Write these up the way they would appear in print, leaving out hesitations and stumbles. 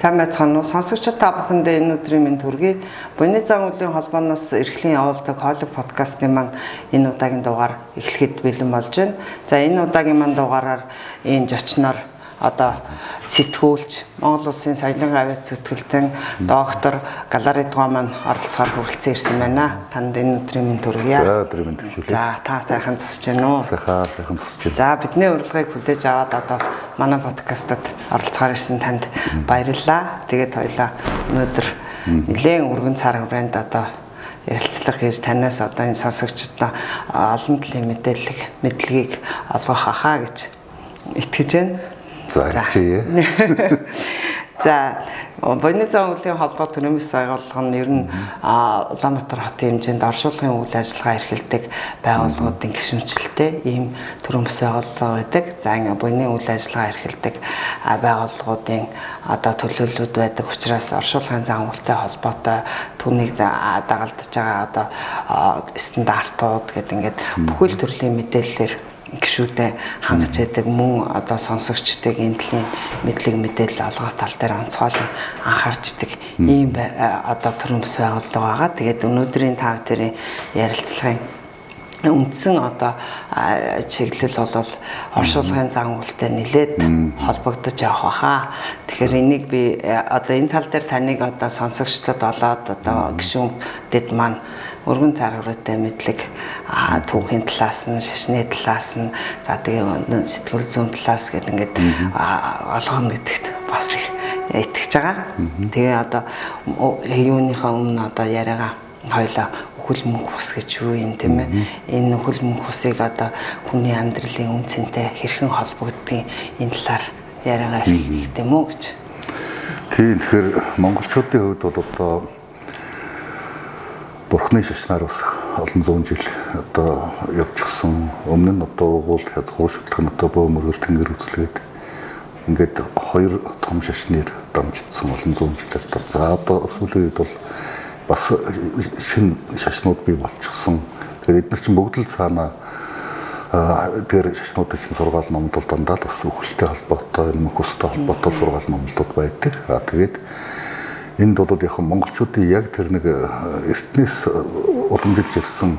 Сайн байцгаана уу? Сонсогчид та бүхэндээ энэ өдрийн мэнд хүргэе. Буйны зан үеийн холбооноос эрхлэн явуулдаг хоолой подкастны маань энэ удаагийн дугаар эхлэхэд бэлэн болж байна. За энэ удаагийн маань дугаараар энэ зочноор одоо сэтгүүлч Монгол Улсын соёлын авиац зүтгэлтэн доктор Галаридгоо маань оролцохоор хүрэлцэн ирсэн байна. Танд энэ өдрийн мэнд хүргэе. За өдрийн мэнд хүргэе. За та сайхан тусч байна уу? Сайхан тусч байна. За бидний урилгыг хүлээж аваад одоо манай подкастад оролцохоор ирсэн танд баярлалаа. Тэгээд хоёлаа өнөөдөр нэлээд өргөн цар хүрээнд одоо ярилцлага хийж танаас одоо энэ сонсогчдод олон төрлийн мэдлэгийг олгох хаа гэж итгэж байна. За хичээе. За Буйны зан үеийн холбоо төрөмс байгууллага нь ер нь Улаанбаатар хотын хэмжээнд оршуулгын үйл ажиллагаа эрхэлдэг байгууллагуудын гишүүнчлэлтэй ийм төрөмс байгууллага байдаг. За ингээ буйны үйл ажиллагаа эрхэлдэг байгууллагуудын одоо төлөөллүүд байдаг учраас оршуулгын зан үйлтэй холбоотой түүнийг дагалдаж байгаа одоо стандартууд гэдэг ингээд бүхэл төрлийн мэдээллээр гişүүдээ хангаж яадаг мөн одоо сонсогчдыг энэ төрлийн мэдээлэл олгох тал дээр онцгойлон анхаарчдаг ийм одоо төрөмс байгууллага байгаа. Тэгээд өнөөдрийн тав тэрийн ярилцлагын үндсэн одоо чиглэл бол оршуулгын зан үйлтэй нэлээд холбогдож явах баха. Тэгэхээр энийг би одоо энэ тал дээр таныг одоо сонсогчдод олоод одоо гишүүндэд маань өргөн цар хүрээтэй мэдлэг түүхийн талаас нь шашны талаас нь за тэгээ сэтгэл зүйн талаас гэдэг ингээд олгоно гэдэгт бас их итгэж байгаа. Тэгээ одоо юуныхаа өмнө одоо яриагаа хоёлаа үхэл мөнх ус гэж юу юм тийм ээ. Энэ үхэл мөнх усыг одоо хүний амьдралын үн цэнтэй хэрхэн холбогддгийг энэ талаар яриагаа хийх юм уу гэж. Тийм тэгэхээр монголчуудын хувьд бол одоо Бурхны шашнаар бас олон зуун жил одоо явчихсан. Өмнө нь одоо угуул хязгуур шүтлэг нь одоо бөөмөргөл тэнгэр үзлгээд ингээд хоёр том шашнаар дамжигдсан олон зуун жилээр. За одоо сүүлийн үед бол бас шинэ шашнууд бий болчихсон. Тэгээд эдгээр чинь бүгд л цаана тэр шашнуудын чинь сургаал номлол дандаа л бас үхэлтэй холбоотой, мөнх устай холбоотой сургаал номлолууд байдаг. Тэгээд энд бол яг монголчуудын яг тэр нэг эртнээс уламжилж ирсэн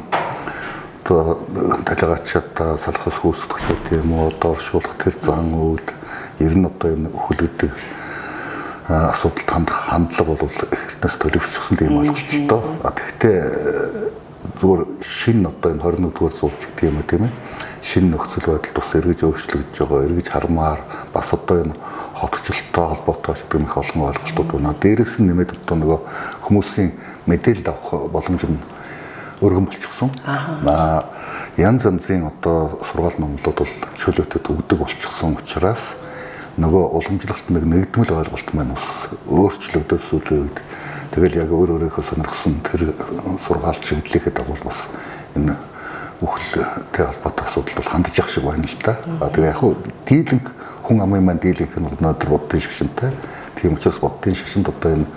одоо талигачаад салхас гүйцэтгэгчүүд юм уу одоо оршуулах тэр зан үйл ер нь одоо энэ үхэл гэдэг асуудалд хандах хандлага бол эртнээс төлөвшсөн тийм ойлголттой. Тэгэхдээ зүгээр шинэ одоо энэ 21-р зууч гэдэг юм тийм ээ. Шинэ нөхцөл байдалд бас эргэж өөрчлөгдөж байгаа, эргэж хармаар бас одоо энэ хотчлолттой холбоотой гэдэг их олон ойлголтууд байна. Дээрээс нь нэмээд одоо нөгөө хүмүүсийн мэдээлэл авах боломж нь өргөн болчихсон. Янз янзын одоо сургаал номлууд бол чөлөөтэй өгдөг болчихсон учраас нөгөө уламжлалт нэгдмэл ойлголт маань бас өөрчлөгдөж сүүлийн үед тэгэл яг өөрөөхөө сонирхсон тэр сургаал чиглэлийхэд дагуул бас энэ үхэлтэй холбоотой асуудал бол хандж явах шиг байна л да. Тэгээ яг хуу дийлэнх хүн амын маань дийлэнх нь өнөөдөр боддын шашинтай. Тийм учраас боддын шашинд одоо энэ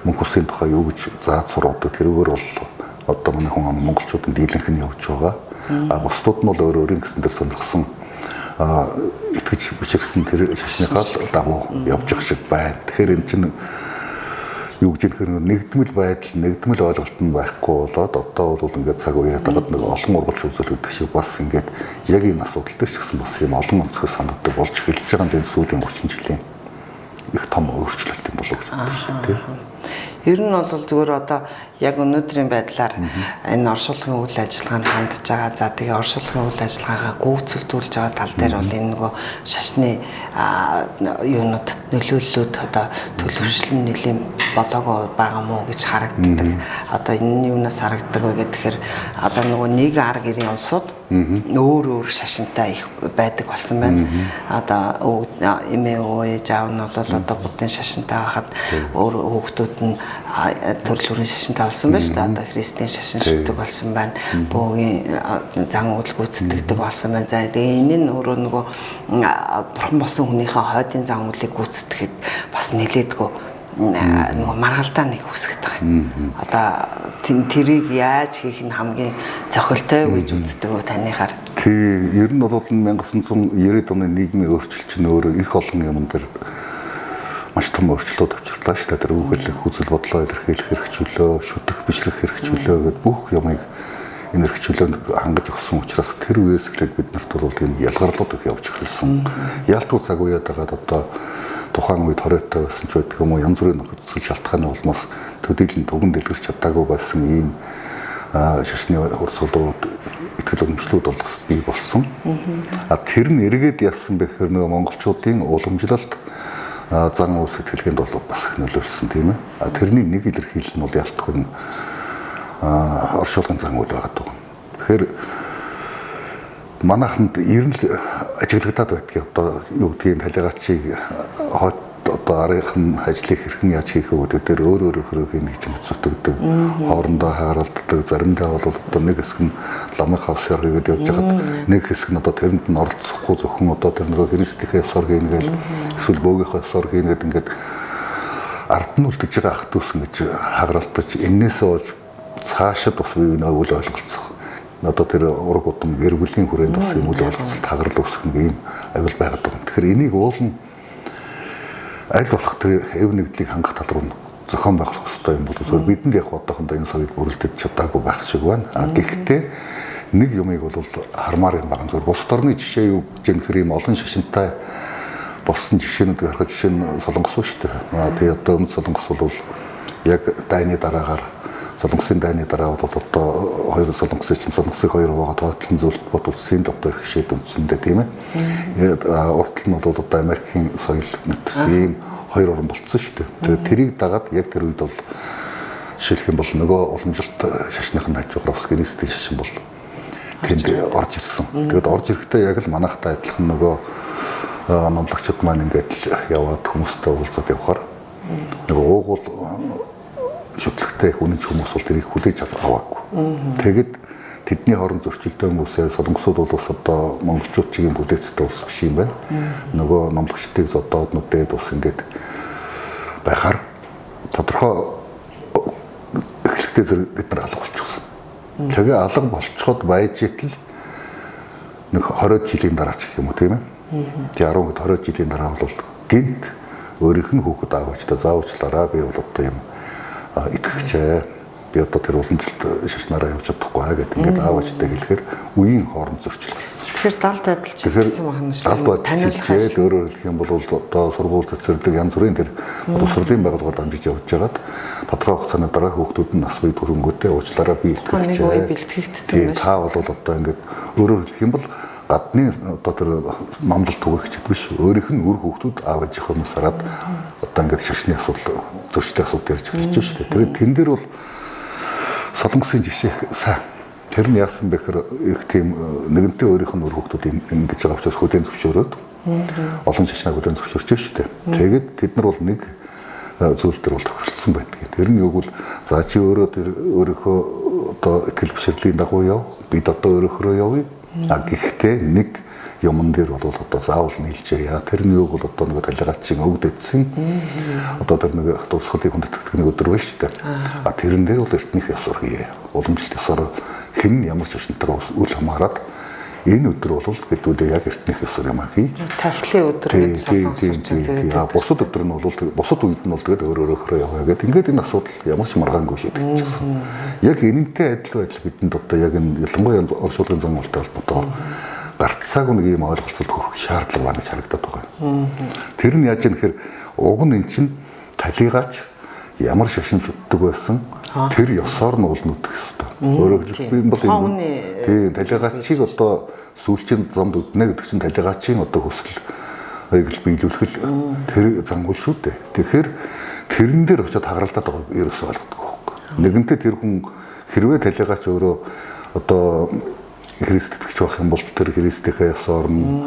мөнх усын тухай юу гэж зааж сургадаг тэрүүгээр бол одоо манай хүн ам монголчуудын дийлэнх нь явж байгаа. Бусдууд нь бол өөрийн гэсэн дээр сонирхсон итгэж биширсэн тэр шашныхаа дагуу явж явах шиг байна. Тэгэхээр энэ чинь юу гэж нэгдмэл байдал, нэгдмэл ойлголт нь байхгүй болоод одоо бол ингээд цаг үеэд нэг олон ургалч үзүүлэгдэх шиг бас ингээд яг энэ асуудал дээр ч гэсэн бас юм олон онцгой санагддаг болж эхэлж байгаа энэ сүүлийн 30 жилийн их том өөрчлөлт юм болов гэж бодож байна тийм. Ер нь бол зүгээр одоо яг өнөөдрийн байдлаар энэ оршуулгын үйл ажиллагаанд хандж байгаа. За тэгээ оршуулгын үйл ажиллагаагаа гүйцэлдүүлж байгаа тал дээр бол энэ нөгөө шашны юунууд нөлөөллүүд одоо төлөвшлөн нэлийн болоогүй байгаа мó гэж харагддаг. Одоо энэ юунаас харагддаг вэ гэхээр одоо нөгөө нэг арга гэрийн улсууд өөр шашинтай их байдаг болсон байна. Одоо эмээ ээж аав нь бол одоо буддын шашинтай байхад өөр хүүхдүүд нь төрөлхтөрийн шашинтай болсон байна шүү дээ. Одоо христийн шашин шүтдэг болсон байна. Бөөгийн зан үйл гүйцэтгэдэг болсон байна. За тэгээ энэ нь өөрөө нөгөө бурхан болсон хүнийхээ хойдын зан үйлийг гүйцэтгэхэд бас нэлээдгүй нөгөө маргалдаа нэг үсгэж байгаа. Одоо тэрийг яаж хийх нь хамгийн зохилтой гэж үздэг вэ таныхаар? Тий, ер нь бол 1990-ад оны нийгмийн өөрчлөлт чинь өөрөө их олон юм дээр маш том өөрчлөлт авчирлаа шүү дээ. Тэр үгэлэг үзэл бодлоо илэрхийлэх хэрэгжүүлөө, шүтэх бичлэх хэрэгжүүлөө гэдэг бүх юмыг энэ хэрэгжүүлээнд хангаж өгсөн учраас тэр үеэс эхлээд бид нарт бол энэ ялгарлууд их явж эхэлсэн. Яалтгүй цаг үеэд байгаа одоо тухайн үед хоройтой байсан ч байдаг юм уу, янз бүрийн нөхцөл шалтгааны улмаас төдийлөн түгэн дэлгэрч чадаагүй байсан ийм шашны урсгалууд, итгэл үнэмшлүүд бол бий болсон. Тэр нь эргээд яасан бэ гэхээр нөгөө монголчуудын уламжлалт зан үйл сэтгэлгээнд бол бас их нөлөөлсөн тийм ээ. Тэрний нэг илэрхийлэл нь бол ялтгүй оршуулгын зан үйл байгаа даа. Тэгэхээр манайханд ер нь ажиглагдаад байдгийг одоо юу гэдгийг талигаачийг одоо арийнхын ажлыг хэрхэн яаж хийх вэ гэдэг дээр өөр хөрөгийг нэг юм зүтгэдэг, хоорондоо харалддаг, заримдаа бол одоо нэг хэсэг нь ламын хавсаар хийгээд явж байгаад нэг хэсэг нь одоо тэрэнд нь оролцохгүй зөвхөн одоо тэр нэг христийнхээ ёсоор хийнгээл эсвэл бөөгийнхээ ёсоор хийнгээд ингээд ард нь үлдэж байгаа ах дүүс гэж хагаралтаж энээсээ болж цаашид бас үйл ойлголцох. Одоо тэр ураг удам гэр бүлийн хүрээнд бас юм үйл ойлголцолт хагарал үүсгэх нэг юм аюул байгаад байна. Тэгэхээр энийг уулна аль болох тэр эв нэгдлийг хангах тал руу зохион байгуулах хэрэгтэй юм бол зөв бидэнд яг одоохондоо энэ сарыг бүрэлдэж чадаагүй байх шиг байна. Гэхдээ нэг юмыг бол хармаар юм байгаа. Зөв бус орны жишээ юу гэж нөхөр юм олон шашинтай болсон жишээнүүд гаргаж жишээ нь Солонгос шүү дээ. Тэгээ одоо өмнө Солонгос бол яг дайны дараагаар Солонгосын дайны дараа бол одоо хоёр Солонгосын чинь Солонгосыг хоёр байгаа тоотлон зөвлөлт бод улсын одоо иргэшээд үндсэндээ тийм ээ. Уртл нь бол одоо Америкийн соёл мэдсэн ийм хоёр орн болцсон шүү дээ. Тэгээд тэрийг дагаад яг тэр үед бол жишээлх юм бол нөгөө уламжлалт шашныхын хажуугаар бас генистик шашин бол тэнд орж ирсэн. Тэгээд орж ирэхдээ яг л манайхтай адилхан нөгөө номлогчид маань ингээд яваад хүмүүстэй уулзаад явхаар нөгөө уугуул шүтлэгтэй үнэнч хүмүүс бол тэрийг хүлээж аваагүй. Тэгэд тэдний хооронд зөрчилтэй хүмүүсээ солонгосууд бол бас одоо монголчууд чигийн бүлээцтэй ус биш юм байна. Нөгөө номлогчдыг зодооднуудад бас ингээд байхаар тодорхой эхлэлтэй зэрэг бид нар алга болчихсон. Тэгээ алга болчиход байж итэл нэг 20 жилийн дараа ч гэх юм уу тийм ээ. Тэгээ 10-20 жилийн дараа бол гинт өөрийнх нь хүүхэд аавчтай заавчлаараа би бол одоо юм итгэгчээ би одоо тэр уламжлалт шашнараа явж чадахгүй гэдэг ингээд аавчтай хэлэхээр үеийн хооронд зөрчил гарсан. Тэгэхээр далд байдал чиглэсэн байна шүү. Далд байдал өөрөөр хэлэх юм бол одоо сургууль цэцэрлэг янз бүрийн тэр боловсролын байгууллагууд амжиж явж байгаад тодорхой хугацааны дараа хүүхдүүд нь нас бий төрөнгөтэй уучлаараа би итгэгчээ. Бэлтгэгдсэн байна. Та бол одоо ингээд өөрөөр хэлэх юм бол гадны одоо тэр номлол түгээгчд биш өөрийнх нь үр хүүхдүүд аав ээжийнхөөс хараад одоо ингээд шашны асуудал зөрчлийн асуудал ярьж эхэлж байна шүү дээ. Тэгээд тэн дээр бол солонгосын жишээ сайн. Тэр нь яасан бэ гэхээр их тийм нэгэнтээ өөрийнх нь үр хүүхдүүд ингэж байгаа учраас хөдөө зөвшөөрөөд олон шашнаа хөдөө зөвшөөрч шүү дээ. Тэгээд тэд нар бол нэг зүйл төр бол тохиролцсон байдаг. Тэр нь юу гэвэл за чи өөрөө тэр өөрийнхөө одоо итгэл бишрэлийн дагуу яв. Бид одоо өөрөөрөө явъя. Гэхдээ нэг юмн дээр бол одоо заавал нийлжээ. Тэр нь юу бол одоо нэг талигаачийн өвдөдсөн. Одоо тэр нэг дурсгалыг хүндэтгэх нэг өдөр байна шүү дээ. Тэрэн дээр бол эртнийх ёсоор хийе. Уламжлалт ёсоор хэн ямар шашинтай үл хамааран энэ өдөр бол бид үл яг эртнийх ёсоор юм хий. Тахлын өдөр гэдэг. Бусад өдөр нь бол бусад үед нь бол тэгээд өөрөөрөө яваа гэдэг. Ингээд энэ асуудал ямар ч маргаангүй шийдэгдчихсэн. Яг энэнтэй адил байдал бидэнд одоо яг энэ ялангуяа оршуулгын зан үйлтэй холбоотой гарцаагүй нэг юм ойлголцолд хүрэх шаардлага байна гэж харагдаад байгаа. Тэр нь яаж юм гэхээр уг нь эн чинь талигаач ямар шашин шүтдэг байсан тэр ёсоор нь уул нүдэх ёстой. Өөрөөр хэлбэл бол энэ талигаачийг одоо сүүлчийн замд үднэ гэдэг чинь талигаачийн одоо хүсэл аяг биелүүлэх тэр зан үйл шүү дээ. Тэгэхээр тэрэн дээр очиод хагаралдаад байгаа ерөөсөө ойлгохгүй байхгүй. Нэгэнтээ тэр хүн хэрвээ талигаач өөрөө одоо Христ итгэж байх юм бол тэр Христийнхээ ёсоор нь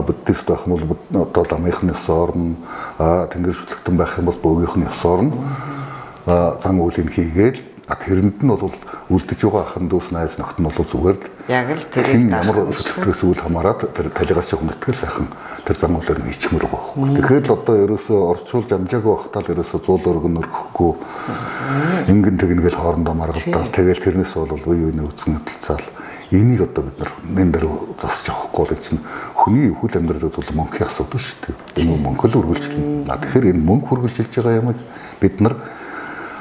буддист байх юм бол одоо ламынхны ёсоор нь тэнгэр шүтлэгтэн байх юм бол бөөгийнх нь ёсоор нь зан үйлийг хийгээл Тэрэнд нь бол үлдэж байгаа ахын дүүс найз нөхд нь бол зүгээр л яг л тэрийг ямар шүтлэгээс үл хамааран тэр талигаас хүндэтгэл сайхан тэр зам үйлээр нь ичмэр байгаа байхгүй. Тэгэхээр л одоо ерөөсөө орчуулж амжаагүй байхдаа л ерөөсөө зуул өргөн өргөхгүй ингэн тэгнгээл хоорондоо маргалдаал тэгэл тэрнээс бол үе үений үзэн хөдөлцаал энийг одоо бид нар нэн дээр засч явахгүй л чинь хүний өвхөл амьдралд бол мөнхийн асуудал шүү дээ. Энэ мөнгө л үргэлжлэнэ. Тэгэхээр энэ мөнгө үргэлжилж байгаа ямыг бид нар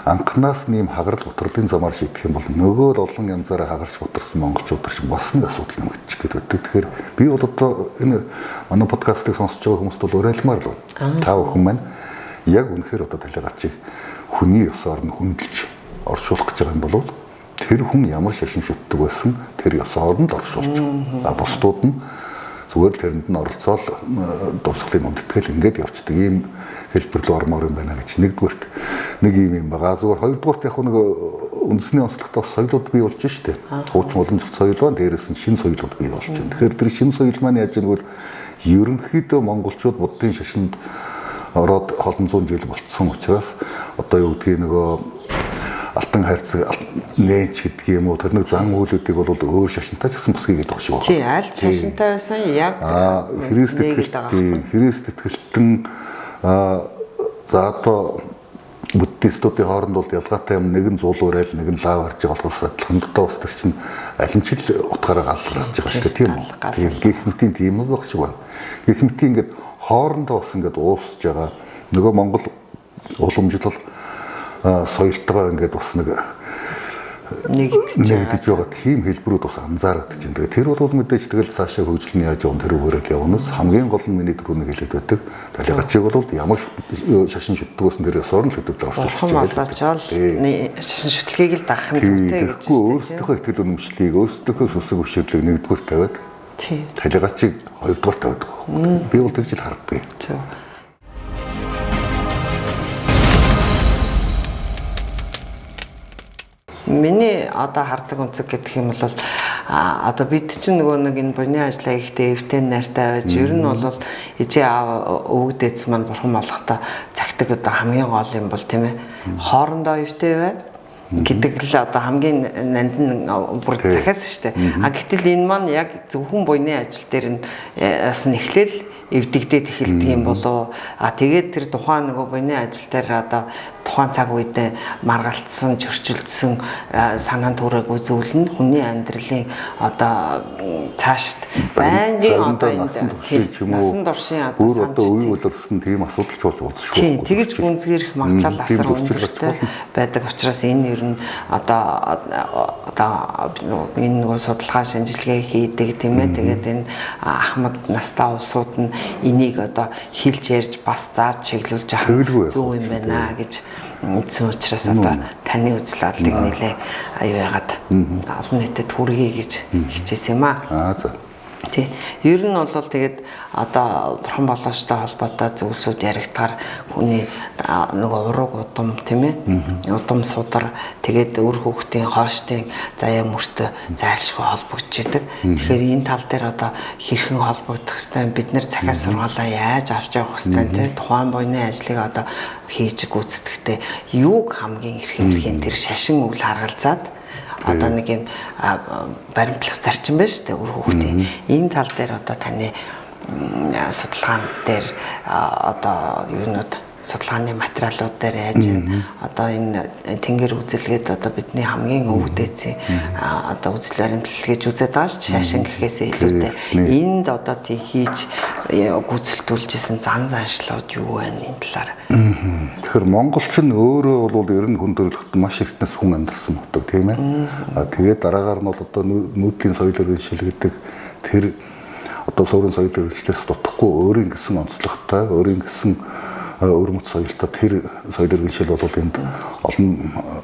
анхнаас нэм хагарал утрлын замаар шийдэх юм бол нөгөө л олон янзаараа хагарч утарсан монголчууд шиг бас нэг асуудал нэмэгдчих гээд байдаг. Тэгэхээр би бол одоо энэ манай подкастыг сонсож байгаа хүмүүст бол уриалмаар л байна. Та бүхэн маань яг үнэхээр одоо талигачийг хүний ёс орн хөндлөж оршуулах гэж байгаа юм бол тэр хүн ямар шашин шүтдэг байсан тэр ёс орнд оршуулж байгаа. Бусдууд нь зүгээр л тэрэнд нь оролцоол дурсгалын үндэтгэл ингээд явцдаг ийм хэлбэр рүү ормоор юм байна гэж нэгдүгээрт нэг юм байгаа. Зүгээр хоёрдугаарт яг нэг үндэсний онцлогтой соёлууд бий болж штэ. Хуучин уламжлалт соёл ба дээрээс нь шинэ соёлууд бий болж байна. Тэгэхээр тэр шинэ соёл маань яаж нэгвэл ерөнхийдөө монголчууд буддын шашинд ороод олон зуун жил болцсон учраас одоо юу гэдгийг нөгөө алтан хайрцаг нээч гэдэг юм уу тэр нэг зан үйлүүдийг бол өөр шашинтай ч гэсэн босгий гэдэг шиг байна. Тий, аль шашинтай байсан яг Христ итгэлтэн за одоо буддистуудын хооронд бол ялгаатай юм нэг нь зуул урайл нэг нь лав харж байгаа болохоос адилхан дотоо бас тэр чинь аль нь ч л утгаараа галзарч байгаа шүү дээ тийм үү. Тэгээд гихмтийн тийм байх шиг байна. Гихмтийн ингээд хоорондоо бас ингээд уусж байгаа нөгөө Монгол уламжлал соёлтойгоо ингээд бас нэгдэж байгаа тийм хэлбэрүүд бас анзаарэгдэж байна. Тэгээ тэр бол мэдээж тэгэл цаашаа хөгжлөний яаж явна тэр үгээрээ явнаас хамгийн гол нь миний түрүүний хэлээд байдаг. Талигачиг бол ямар шашин шүтдэг байсан тэр ёсоор нь л хэдүүлээ орчуулж байгаа. Шашин шүтлгийг л дагах нь зүйтэй гэж. Тэгэхгүй өөрсдийнхөө итгэл үнэмшлийг өөрсдийнхөө сүсэг өвшөөрлийг нэгдүгээр тавиад талигачиг хоёрдугаар тавиад байгаа. Би бол тэгж л харддаг. Миний одоо хардаг үнцэг гэдэг юм бол одоо бид чинь нөгөө нэг энэ буйны ажлаа ихтэй эвтэн найртай байж ер нь бол ижээ аав өвгдээц маань бурхан болохдоо цагтаг одоо хамгийн гол юм бол тийм ээ хоорондоо эвтэй бай гэдэг л одоо хамгийн нандин бүр захиас шүү дээ. Гэтэл энэ маань яг зөвхөн буйны ажил дээр нь бас нэхлэл эвдэгдээд эхэлдэг юм болоо тэгээд тэр тухайн нөгөө буйны ажил дээр одоо тухайн цаг үедээ маргалцсан, чөрчилдсөн санаанд хүрээгүй зүйл нь хүний амьдралын одоо цаашд байнгын одоо насан туршийн бүр одоо үе үлэрсэн тийм асуудал ч болж байгаа шүү. Тийм, тэгэж гүнзгийрэх магадлал асар өндөрлөлтэй байдаг учраас энэ ер нь одоо энэ нөгөө судалгаа шинжилгээ хийдэг тийм ээ. Тэгээд энэ Ахмад настай улсууд нь энийг одоо хэлж ярьж бас зааж чиглүүлж авах зөв юм байна гэж мэдсэн учраас одоо таны үзэл бодлыг нэлээ аюу ягаад олон нийтэд хүргэе гэж хичээсэн юм аа. Тий. Ер нь бол тэгээд одоо бурхан болоочтой холбоотой зүйлсүүд яригдахаар хүний нөгөө ураг удам тийм ээ удам судар тэгээд өр хүүхдийн хооштын заяа мөртөө зайлшгүй холбогдож идэг. Тэгэхээр энэ тал дээр одоо хэрхэн холбогдох хэвээр бид нэр цахиас сургаалаа яаж авч явах хэвээр тийм тухайн буйны ажлыг одоо хийж гүйцэтгэхдээ юуг хамгийн эрхэмлэхийн тэр шашин үйл харгалзаад одоо нэг юм баримтлах зарчим байна шүү дээ өр хүүхдийн. Энэ тал дээр одоо таны судалгаан дээр одоо юунууд судалгааны материалууд дээр яаж одоо энэ тэнгэр үзэлгээд одоо бидний хамгийн өвгдээцийн одоо үзэл баримтлал гэж үзээд байгаа шүү шашин гэхээсээ илүүтэй энд одоо тий хийж гүйцэлдүүлжсэн зан заншлууд юу байна энэ талаар. Тэгэхээр монголч нь өөрөө бол ер нь хүн төрөлхтөн маш эртнээс хүн амьдарсан нутаг тийм ээ. Тэгээд дараагаар нь бол одоо нүүдлийн соёл иргэншил гэдэг тэр одоо суурин соёл иргэншлээс дутхгүй өөрийн гэсэн онцлогтой өөрийн гэсэн өрмөц соёлтой тэр соёл иргэншил бол энд олон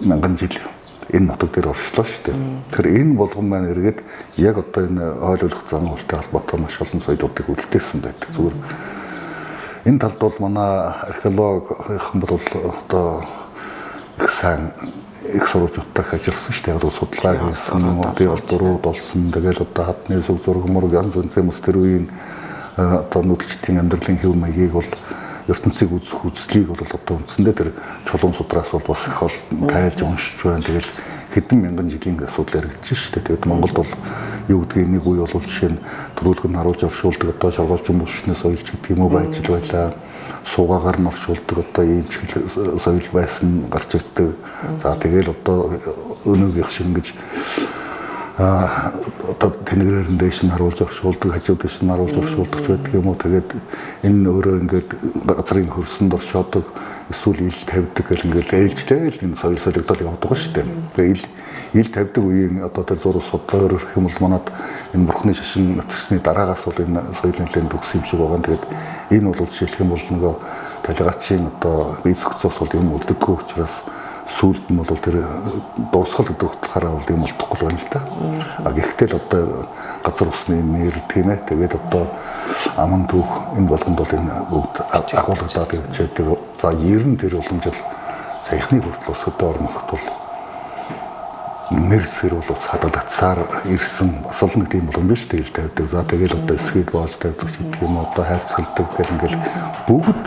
мянган жил энэ нутаг дээр оршлоо шүү дээ. Тэгэхээр энэ болгон маань эргээд яг одоо энэ ойлголох зан үйлтэй холбоотой маш олон соёлуудыг үлдээсэн байдаг. Зүгээр энэ талд бол манай археологийнхан бол одоо их сайн их сурвалжуудтай ажилласан шүү дээ. Одоо судалгаа хийсэн, би бол дурууд олсон. Тэгэл одоо хадны сүг зураг мураг янз янзын мэс тэр үеийн одоо нүүдэлчдийн амьдралын хэв маягийг бол ертөнцийг үзэх үзлийг бол одоо үндсэндээ тэр чулуун судраас бол бас их олон тайлж уншиж байна. Тэгэл хэдэн мянган жилийн асуудал яригдчих шүү дээ. Тэгээд Монголд бол юу гэдгийг нэг үе бол жишээ нь төрүүлэг нь харуулж оршуулдаг одоо шалгуулчин булшны соёлч гэдэг юм уу байж байлаа. Суугаагаар нь оршуулдаг одоо ийм ч соёл байсан гарч ирдэг. За тэгэл одоо өнөөгийнх шиг ингэж одоо тэнэгрээр нь дэш нь харуулж оршуулдаг, хажууд дэш нь харуулж оршуулдаг ч байдаг юм уу. Тэгээд энэ өөрөө ингээд газрын хөрсөнд оршоодог, эсвэл ил тавьдаг гэл ингээд ээлжтэй л энэ соёл солигдол явдаг шүү дээ. Тэгээд ил тавьдаг үеийн одоо тэр зур судлаар гэх юм бол манад энэ бурхны шашин нөтөрсний дараагаас бол энэ соёлын нэлээд төгс юм шиг байгаа. Тэгээд энэ бол жишээлх юм бол нөгөө талигачийн одоо бие зохицоос бол юм үлддэггүй учраас сүүлд нь бол тэр дурсгал гэдэг утгаараа бол юм олдохгүй байна л да. Гэхдээ л одоо газар усны нэр тийм ээ. Тэгээд одоо аман түүх энэ болгонд бол энэ бүгд агуулгадаад явж байдаг. За 90 тэр уламжил саяхны хүртэл ус өдөө орноход бол нэрсэр бол ус хадгалагдсаар ирсэн бас л нэг тийм боломж биш тэл тавьдаг. За тэгэл одоо эсгээд боож тавьдаг гэдэг юм одоо хайрцагдаг гэл ингээл бүгд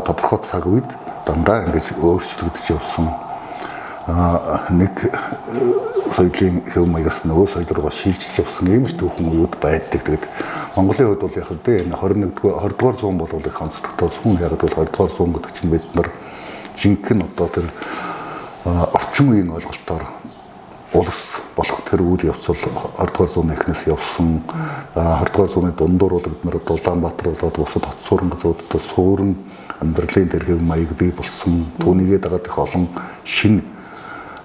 тодорхой цаг үед дандаа ингэж өөрчлөгдөж явсан нэг соёлын хэв маягаас нөгөө соёл руугаа шилжиж явсан ийм л түүхэн үеуд байдаг. Тэгээд Монголын хувьд бол яг хэвдээ энэ 20-р зуун бол их онцлогтой зуун. Яг бол 20-р зуун гэдэг чинь бид нар жинхэнэ одоо тэр орчин үеийн ойлголтоор улс болох тэр үйл явц бол 20-р зууны эхнээс явсан. 20-р зууны дундуур бол бид нар Улаанбаатар болоод бусад хот суургазуудад суурин амьдралын тэр хэв маяг бий болсон. Түүнийгээ дагаад их олон шинэ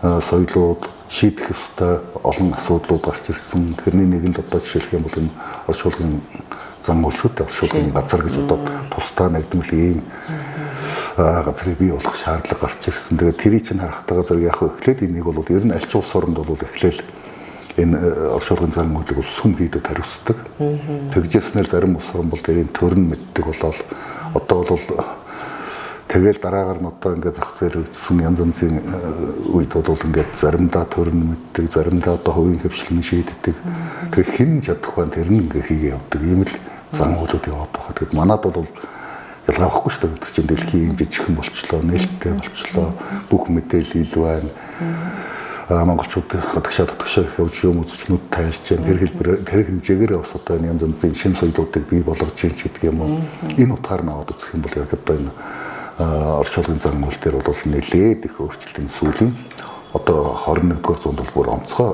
соёлууд шийдэх ёстой олон асуудлууд гарч ирсэн. Тэрний нэг нь одоо жишээлх юм бол энэ оршуулгын зан үйл шүү дээ. Оршуулгын газар гэж одоо тусдаа нэгдмэл ийм газрыг бий болох шаардлага гарч ирсэн. Тэгээд тэрийг чинь харахтаа зэрэг яг эхлээд энийг бол ер нь аль ч улс оронд бол эхлээл энэ оршуулгын зан үйлийг сүм хийдэд хариуцдаг. Тэгжсэнээр зарим улс орн бол тэрийн төрн мэддэг болоод одоо бол тэгэл дараагаар нь одоо ингээд зах зээл үргэлжсэн янз янзын үед бол ингээд заримдаа төрн мэддэг, заримдаа одоо хувийн хөвшлэн шийддэг. Тэгээ хэн чадах вэ? Тэр нь ингээд хийгээ явдаг. Ийм л зан үйлүүд яваад байгаа. Тэгэд манад бол ялгаа авахгүй шүү дээ. Тэр чинь дэлхийн юм жижигхэн болчлоо, нээлттэй болчлоо. Бүх мэдээлэл ил байна. Монголчууд гадагшаа явж юм үзчнүүд тайлж байна. Тэр хэлбэр тэр хэмжээгээр бас одоо энэ янз янзын шинэ соёлуудыг бий болгож чинь ч гэдэг юм уу. Энэ утгаар нь аваад үзэх юм бол яг одоо энэ оршуулгын зан үйл дээр бол нэлээд их өөрчлөлтийн сүүлийн одоо 21-р зуунд бол бүр онцгой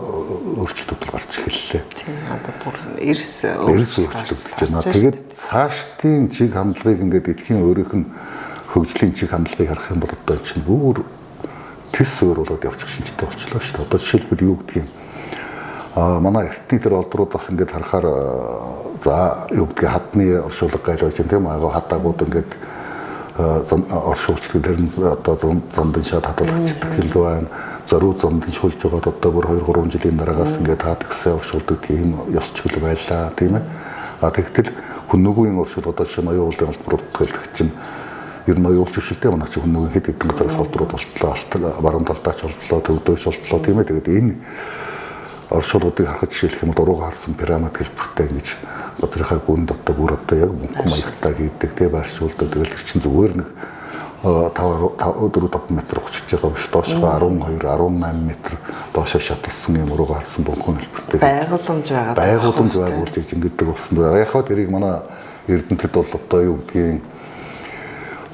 өөрчлөлтүүд гарч эхэллээ. Тийм одоо бүр эрс өөрчлөгдөж байна. Тэгээд цаашдын чиг хандлагыг ингээд эдхийн өөрийнх нь хөгжлийн чиг хандлагыг харах юм бол одоо чинь бүр тэс өөр болоод явчих шинжтэй болчихлоо шүү дээ. Одоо жишээлбэл юу гэдгийг манай эртний тэр олдруудаас ингээд харахаар за юу гэдгийг хадны оршуулга гайлж байна тийм аа хадаагууд ингээд оршуулчдаг тэр нь одоо зандын шат хадгалагддаг хэл байна. Зориуд зандын шулж байгаад одоо бүр 2-3 жилийн дараагаас ингээд хаад гисээ оршуулдаг тийм ёс чиглэл байлаа тийм ээ. Тэгтэл хүннүгийн оршуулга одоо шинэ оюун уулын албарууд хэлэх чинь ер нь оюулч хвшилтэй манай чинь хүннүгийн хэд хэдэн газраас олдрууд болтлоо, баруун талдаач болтлоо, төвдөөч болтлоо тийм ээ. Тэгээд энэ оршуулгуудыг харахад жишээлх юм бол урууга харсан пирамид хэлбэртэй ингэж газрынхаа гүнд одоо бүр одоо яг мөнгө маягтай хийдэг тий байршуулдаг. Тэгэл тэр чинь зүгээр нэг 4-5 метр ухчиж байгаа биш доошоо 12-18 метр доошоо шаталсан юм урууга харсан бунхын хэлбэртэй байгууламж байгуулж ингэдэг болсон. Яг хаа тэрийг манай Эрдэнэтэд бол одоо юу гэдгийг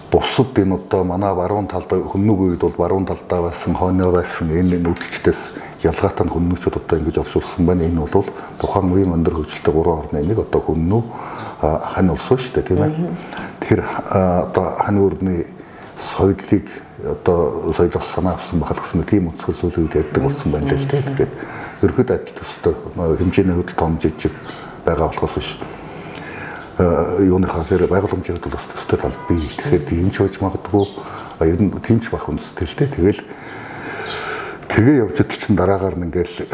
бусад энэ одоо манай баруун талд хүннүг үед бол баруун талдаа байсан хойноо байсан энэ нүүдэлчдээс ялгаатай нь хүннүгчд одоо ингэж оршуулсан байна. Энэ бол тухайн үеийн өндөр хөгжилтэй 3 орны нэг одоо хүннү хань улс шүү дээ тийм ээ. Тэр одоо хань өрний соёлыг одоо соёлоос санаа авсан бахал гэсэн тийм өнцгөр зүйлүүд ярьдаг болсон байна л дээ. Тэгэхээр ерөөд адил төстэй хэмжээний хувьд том жижиг байгаа болохоос биш. Юуныхаа хэрэг байгууламжид бол бас төстэй тал бий. Тэгэхээр тийм ч байж магадгүй. Ер нь тийм ч байх үнэтэй л дээ. Тэгээ явж идэл чин дараагаар нь ингээл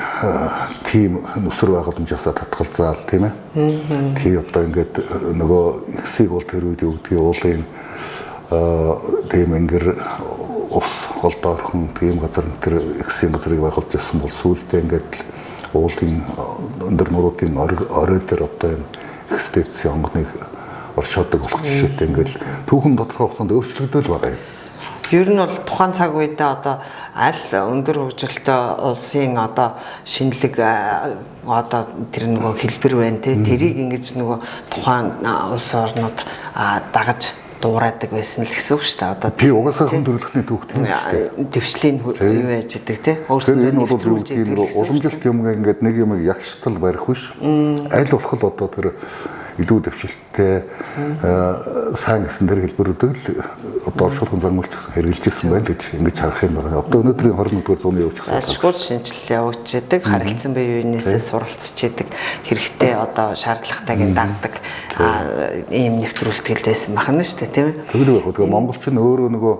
тийм нүсэр байгууламжаасаа татгалзаал тийм ээ. Тий одоо ингээд нөгөө ихсийг бол тэр үед юу гэдгийг уулын тийм ингэр ус голдоорхон тийм газар тэр ихсийн газрыг байгуулж ирсэн бол сүүлдээ ингээд уулын өндөр нуруудын орой дээр одоо энэ экстенцийн онгоныг оршоодог болох жишээтэй ингээл түүхэн тодорхой хугацаанд өөрчлөгдөөл байгаа юм. Ер нь бол тухайн цаг үедээ одоо аль өндөр хөгжилтэй улсын одоо шинэлэг одоо тэр нөгөө хэлбэр байна те тэрийг ингэж нөгөө тухайн улс орнууд дагаж дуурайдаг байсан л гэсэн үг шүү дээ. Одоо тий угаасаа хүн төрөлхтний түүх тийм шүү дээ. Дэвшлийн юу яаж идэг те өөрсдөө энэ бол юу гэдэг нь уламжилт юм ингээд нэг юм ягштал барих биш. Аль болох л одоо тэр илүү дэвшилттэй сайн гэсэн тэр хэлбэрүүдийг л одоо оршуулгын зангуулч гэсэн хэрэгжилжсэн байл гэж ингэж харах юм байна. Одоо өнөөдрийн 21-р зууны явж гэсэн. Ашгуул шинжилгээ явуулдаг, харилцан бие биенээсээ суралцчихдаг, хэрэгтэй одоо шаардлагатайг дагдаг ийм нэвтрүүлэлт байсан байна шүү дээ, тийм ээ. Тэгэлгүй яг тэгээ монголч нь өөрөө нөгөө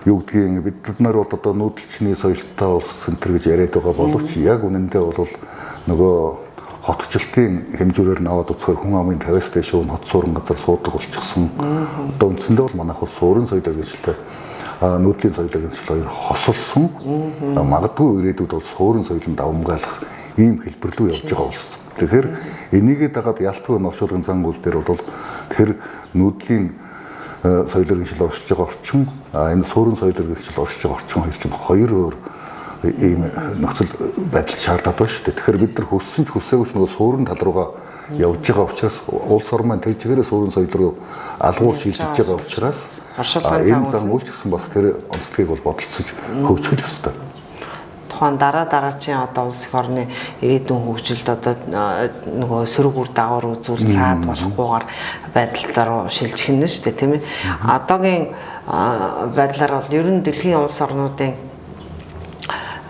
юу гэдгийг бид нар бол одоо нүүдэлчний соёлтой улс центр гэж яриад байгаа боловч яг үнэндээ бол нөгөө хотчлтын хэмжүүрээр наваад үзэхээр хүн амын 50-аас дээш өвн хот суурин газар суудаг болчихсон. Одоо үндсэндээ бол манайх бол суурин соёл агентлагтай нүүдлийн соёл агентлагаар хосолсон. Магадгүй ирээдүйд бол суурин соёлын давамгайлах ийм хэлбэрлүү явж байгаа улс. Тэгэхээр энийгээ дагаад ялтгүй оршуулгын зан үйл дээр бол тэр нүүдлийн соёл агентлагаар оршиж байгаа орчин энэ суурин соёл агентлагаар оршиж байгаа орчин хоёр чинь хоёр өөр ийм нөхцөл байдал шаардаад байна шүү дээ. Тэгэхээр бид нар хүссэн ч хүсээгүй ч нөгөө суурин тал руугаа явж байгаа учраас улс орн маань тэр чигээрээ суурин соёл руу алгуур шилжиж байгаа учраас энэ зан үйл гэсэн бас тэр онцлогийг бол бодолцож хөгжих ёстой. Тухайн дараачийн одоо улс их орны ирээдүйн хөгжилд одоо нөгөө сөрөг үр дагавар үзүүл цаад болохгүйгээр байдалтаар шилжих нь шүү дээ, тийм ээ. Одоогийн байдлаар бол ер нь дэлхийн улс орнуудын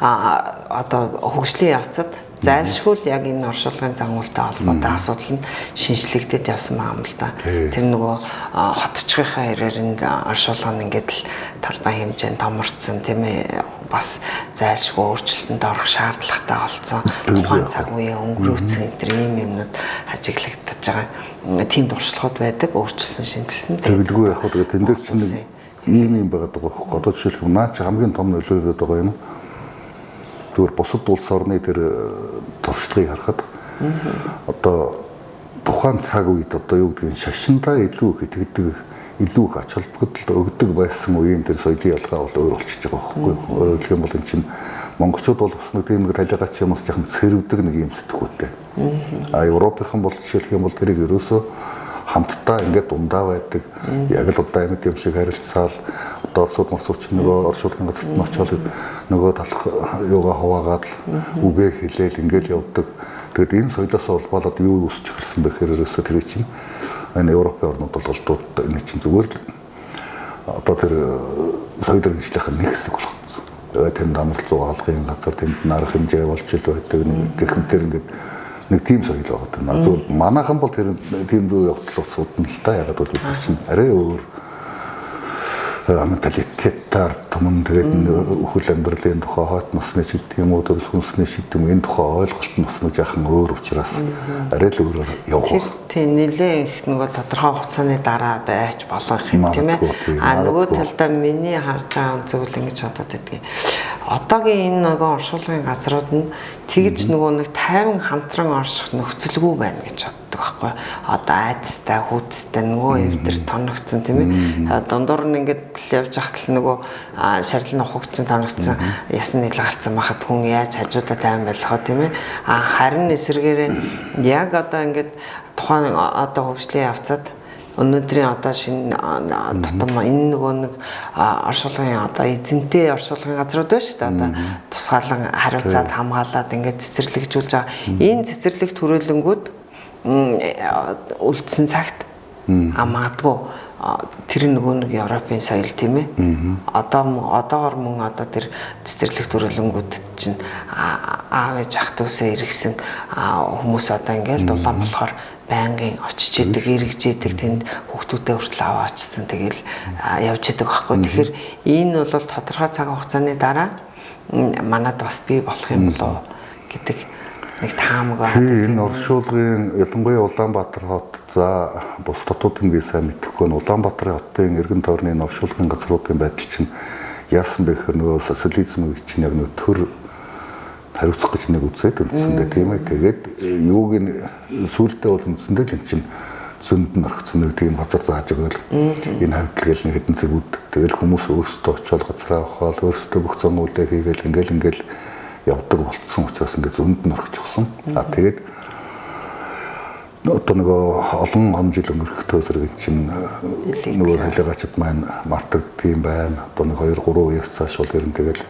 одоо хөгжлийн явцад зайлшгүй яг энэ оршуулгын зангуултай холбоотой асуудал нь шинжлэгдээд явсан байгаа юм л да. Тэр нөгөө хотчгийнхаа хэрээр энэ оршуулга нь ингээд л талбай хэмжээнд томорцсон тийм ээ, бас зайлшгүй өөрчлөлтөнд орох шаардлагатай болсон. Тухайн цаг үеийн өнгөрөөцөн энэ ийм юмнууд ажиглагдаж байгаа. Тийм туршлагууд байдаг, өөрчлөсөн шинжилсэн. Тэгэлгүй яг хөө тэн дээр чинь ийм байгаад байгаа байхгүй. Одоо жишээлбэл наа чи хамгийн том нөлөөлөд байгаа юм. Зүгээр бусад улс орны тэр туршлагыг харахад одоо тухайн цаг үед одоо юу гэдгийг шашиндаа илүү их итгэдэг, илүү их ач холбогдол өгдөг байсан үеийн тэр соёлын ялгаа бол өөр болчихж байгаа байхгүй. Өөрөөр хэлэх юм бол энэ чинь монголчууд бол бас нэг тийм нэг талигач юмс жоохон сэрвдэг нэг юм сэтгүүтэй. Европынхан бол жишээлх юм бол тэрийг ерөөсөө хамтдаа ингээд дундаа байдаг. Яг л удаа амьд юм шиг харилцаал одоо орсууд морсууч нөгөө оршуулгын газарт нь очиод нөгөө талах юугаа хуваагаад үгээ хэлээл ингээд явдаг. Тэгэд энэ соёлоос улбалаад юу үсч ирсэн бэ гэхээр ерөөсөө тэр чинь энэ Европын орнууд бол энэ чинь зүгээр л одоо тэр соёл хэрэгжлийнх нь нэг хэсэг болгоцсон. Тэнд амралт зугаалгын газар тэнд нарах хэмжээ болж ил байдаг гэх мэтэр ингээд нэг тийм соёл байгаа. Зөв манайхан бол тэр тийм рүү явтал усууд нь л та ягаад бол бид чинь арай өөр менталитетаар томон тэгээд өхөл амьдралын тухай хойт насны шийдэх юм уу төрс хүнсний шийдэх юм энэ тухай ойлголт нь бас нэг яхан өөр учраас арай л өөрөөр явах. Тийм нэлээд их нөгөө тодорхой хугацааны дараа байж болох юм тийм ээ. Нөгөө талдаа миний харж байгаа зүйл ингэж бодоод байдгийг. Одоогийн энэ нөгөө оршуулгын газрууд нь тэгж нөгөө нэг тайван хамтран орших нөхцөлгүй байна гэж боддог байхгүй. Одоо айдастай, хүүцтэй нөгөө эвдэр тоногцсон тийм ээ. Дундуур нь ингээд явж хахтал нөгөө шарилн ухагдсан тоногцсон ясны нэл гарцсан байхад хүн яаж хажуудаа тайван байлгах вэ тийм ээ. Харин эсэргээрээ яг одоо ингээд тухайн одоо хөгжлийн явцад өнөөдрийн одоо шинэ тутам энэ нөгөө нэг оршуулгын одоо эзэнтэй оршуулгын газрууд байна шүү дээ. Одоо тусгаалan хариуцаад хамгаалаад ингээд цэцэрлэгжүүлж байгаа. Энэ цэцэрлэг төрөлнгүүд үлдсэн цагт магадгүй тэр нөгөө нэг Европын соёл тийм ээ. Одоогор мөн одоо тэр цэцэрлэг төрөлнгүүд чинь аав ээж ах дүүсээ иргэсэн хүмүүс одоо ингээд дулаан болохоор байнгын очиж идэг, эргэж идэг, тэнд хүүхдүүдээ хүртэл аваа очсон тэгэл явж идэг байхгүй. Тэгэхээр энэ бол тодорхой цаг хугацааны дараа манад бас бий болох юм болов гэдэг нэг таамаг байна. Энэ оршуулгын ялангуяа Улаанбаатар хот за бус хотуудын би сайн мэдэхгүй нь Улаанбаатарын хотын эргэн тойрны оршуулгын газруудын байдал чинь яасан бэ гэхээр нөгөө социализм гэж чинь яг нөгөө төр хариуцах гэж нэг үзээд үндсэндээ тийм ээ. Тэгээд юуг нь сүултээ бол үндсэндээ л чинь зөнд нь орхицсон нэг тийм газар зааж өгөөл энэ хавьтлагэл нэг хэдэн цэгүүд тэгэл хүмүүс өөрсдөө очиод газраа авахал өөрсдөө бүх зам үйлээ хийгээл ингээл явдаг болцсон учраас ингээд зөнд нь орхичихсан. Тэгээд одоо нөгөө олон жил өнгөрөх төөсрөг чинь нөгөө халигаачд маань мартагддаг юм байна. Одоо нэг 2-3 үеэс цааш бол ер нь тэгэл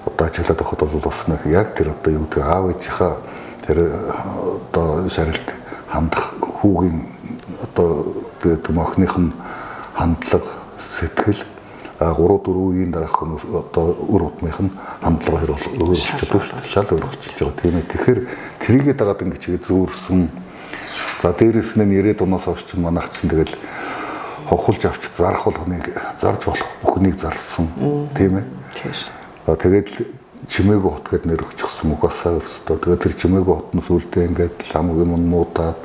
одоо ажиллаад байхад бол бас нэг яг тэр одоо юу гэдэг аав ээжийнхаа тэр одоо шарилт хандах хүүгийн одоо гэдэг охиных нь хандлага сэтгэл 3-4 үеийн дараах хүмүүс одоо үр удмынх нь хандлага хоёр бол өөрчлөгдөж шүү дээ. Шал өөрчлөж байгаа тийм ээ. Тэгэхээр тэрийгээ дагаад ингэж чигээ зөөрсөн. За дээрэс нь 90-ад оноос хойш чинь манайх чинь тэгэл ховхолж авч зарах болгоныг зарж болох бүхнийг зарсан тийм ээ. Тэгээд чимээгүй хот гэд нэр өгчихсэн угаасаа өөртөө. Тэгээд тэр чимээгүй хотноос үлдээ ингээд лам юм муудаад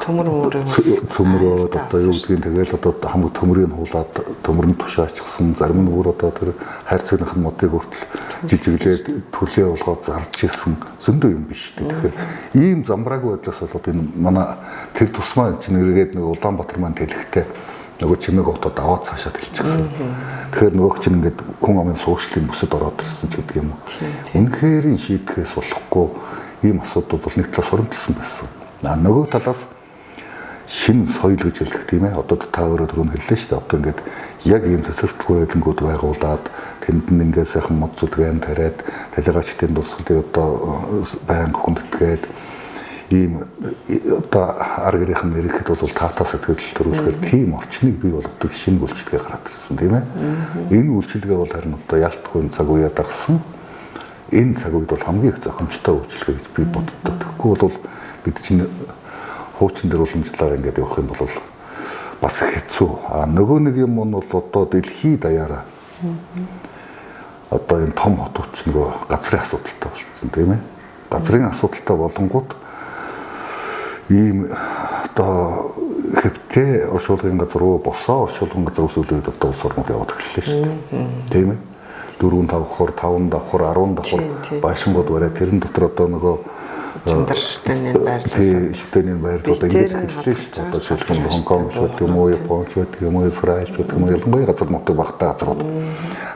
төмөрөө одоо юу гэдгийг тэгэл одоо хамаг төмрийг хуулаад төмөрн тушаачсан зарим нь бүр одоо тэр хайрцагных нь модыг хүртэл жижиглээд төлөө болгоод зарж исэн зөндөө юм биш үү. Тэгэхээр ийм замбраагүй байдлаас болоод энэ манай тэр тусмаа чинь эргээд нэг Улаанбаатар маань тэлэхтэй нөгөө чимээг хотод аваад цаашаа тэлчихсэн. Тэгэхээр нөгөөх чинь ингээд хүн амын суушлын бүсэд ороод ирсэн ч гэдэг юм уу. Үнэхээр шийдэхээс болохгүй ийм асуудал бол нэг талаас хуримтлсан байсан. Нөгөө талаас шинэ соёл гэж хэлэх тийм ээ. Одоо та өөрөө түрүүн хэллээ шүү дээ. Одоо ингээд яг ийм засварт хүрээлэнгүүд байгуулад тэнд нь ингээд сайхан мод зүлгэн тариад талигачдын дурсгалыг одоо баян хүндэтгээд ийм одоо ар гэрийнхэн нэрэхэд бол таатаа сэтгэл төрүүлэхээр тийм орчныг бий болгодог шинэ үйлчлэгээ гараад ирсэн тийм ээ. Энэ үйлчлэгээ бол харин одоо ялтгүй цаг үеэ дагсан. Энэ цаг үед бол хамгийн их зохимжтой үйлчлэгээ гэж би боддог. Тэгэхгүй бол бид чинь хуучин дээр уламжлалаар ингээд явах юм бол бас хэцүү. Нөгөө нэг юм нь бол одоо дэлхийд даяараа одоо энэ том хотууд ч нөгөө газрын асуудалтай болчихсон тийм ээ. Газрын асуудалтай болонгууд ийм одоо хэвтэй оршуулгын газар руу босоо оршуулгын газар үсүүлээд одоо улс орнууд яваад эхэллээ шүү дээ. Тийм ээ. 4-5 давхар, 5 давхар, 10 давхар баашингууд барай тэрэн дотор одоо нөгөө шүтэний байрлал ингээд эхэллээ шүү дээ. Одоо жишээлбэл Хонконг шүү юм уу, Япон шүү юм уу, Израиль шүү юм уу, ялангуяа газар нутаг багтаа газрууд.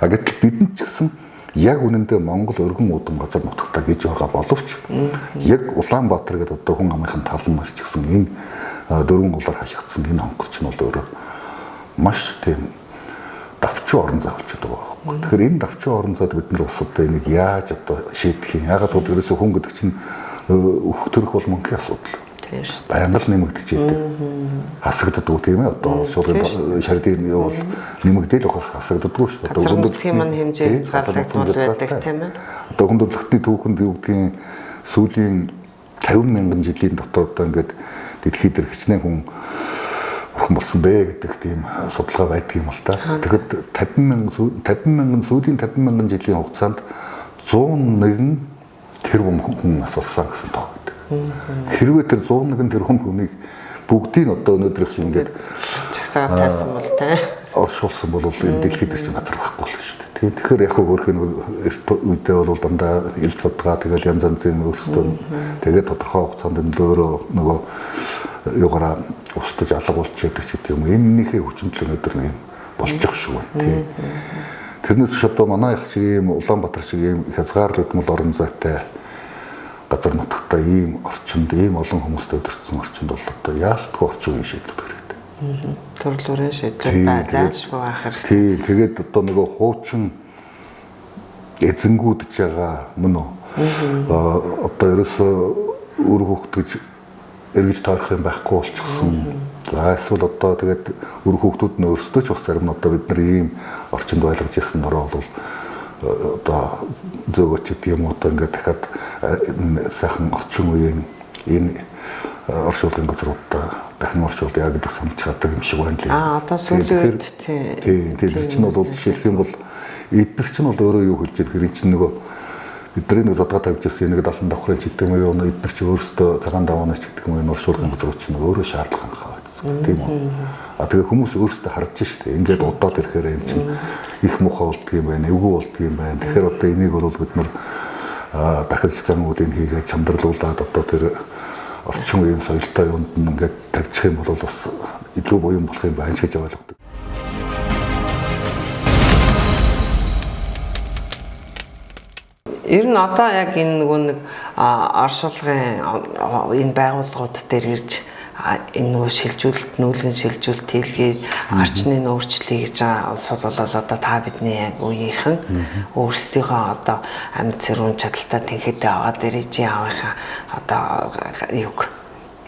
Гэтэл бидэнд ч гэсэн яг үнэндээ Монгол өргөн удам газар нутагтаа гэж байгаа боловч яг Улаанбаатар гэдэг одоо хүн амынхын талан марч гисэн энэ дөрвөн улаар хашигдсан энэ хонхорч нь бол өөрөө маш тийм давчуу орон зай болчиход байгаа. Тэгэхээр энэ давчуу орон зайд бид нар бас одоо энийг яаж одоо шийдэх юм? Ягаад гэвэл ерөөсөө хүн гэдэг чинь өөх төрөх бол мөнгөний асуудал. Баян л нэмэгдэж идэг. Хасагддаггүй тийм ээ. Одоо шуурын шардын юу бол нэмэгдээл ухаас хасагддаггүй шүү дээ. Одоо өндөрлөхийн маань хэмжээ хязгаарлагдмал байдаг тийм ээ. Одоо өндөрлөгтний түүхэнд юу гэдгийг сүүлийн 50,000 жилийн дотор одоо ингээд дэлхийд дэр хичнээн хүн болсон бэ гэдэг тийм судалгаа байдаг юм л та. Тэгэхэд 50,000 сүүлийн 50,000 жилийн хугацаанд 101 тэрбум хүн асуулсан гэсэн тоо. Хэрвээ тэр 101 тэрбум хүнийг бүгдийг одоо өнөөдрийнх шиг ингээд чагсаагаар тайсан бол тэ оршуулсан бол энэ дэлхийд чинь газар байхгүй л шүү дээ. Тийм. Тэгэхээр яг хөөрхөн үедээ бол дандаа ил цадгаа тэгэл янз янзын өөрсдөө тэгээд тодорхой хугацаанд энэ өөрөө нөгөө юугаараа устж алга болчихдаг ч гэдэг юм. Энэнийхээ хүчнэл өнөөдөр нэг болчих шүү байна. Тийм. Тэрнээс ч одоо манай их шиг ийм Улаанбаатар шиг ийм хязгаарлагдмал орон зайтай газар нутагтай ийм орчинд ийм олон хүмүүстэй өдөрцсөн орчинд бол одоо яалтгүй орчин үеийн шийдвэр хэрэгтэй. Төрлөөрийн шийдвэр заашгүй байх хэрэгтэй. Тийм. Тэгээд одоо нөгөө хуучин эзэнгүүдж байгаа мөн үү? Одоо ерөөсөө үр хөвгтөж эргэж таарах юм байхгүй болчихсон. За эсвэл одоо тэгээд үр хөвгтүүд нь өөрсдөө ч бас зарим нь одоо бид нар ийм орчинд байлгаж ирсэн нөрөө бол одоо зөөгөөч гэдэг юм уу одоо ингээд дахиад сайхан орчин үеийн энэ оршуулгын газруудаа дахин оршуул яа гэдэг санаж чаддаг юм шиг байна лээ. Одоо сүүлийн үед тийм тэр чинь бол жишээлх юм бол эдгээр чинь бол өөрөө юу хэлж байгаа хэрэг чинь нөгөө бидний нэг задгаа тавьж ирсэн нэг 70 давхрын ч гэдэг юм уу эдгээр чинь өөрсдөө цагаан даваанаас ч гэдэг юм уу оршуулгын газрууд чинь өөрөө шаардлага хангасан тийм үү. Тэгээ хүмүүс өөрсдөө харж штэ ингээд удаад ирэхээр юм чинь их муухай болдго юм байна, эвгүй болдго юм байна. Тэгэхээр одоо энийг бол бид нар дахиж зам уулын хийгээд чамдарлуулаад одоо тэр орчин үеийн соёлтой юунд нь ингээд тавьчих юм бол бас илүү буян болох юм байна гэж ойлгодог. Ер нь одоо яг энэ нөгөө нэг оршуулгын энэ байгууллагууд дээр ирж энэ нөгөө шилжүүлэлт, нүүлгэн шилжүүлэлт хийлгээд орчны өөрчлөлийг гэж байгаа улсууд бол одоо та бидний яг үеийнхэн өөрсдийнхөө одоо амьд зэрүүн чадaltaа тэнхээдээ аваад ирэж явахаа одоо юг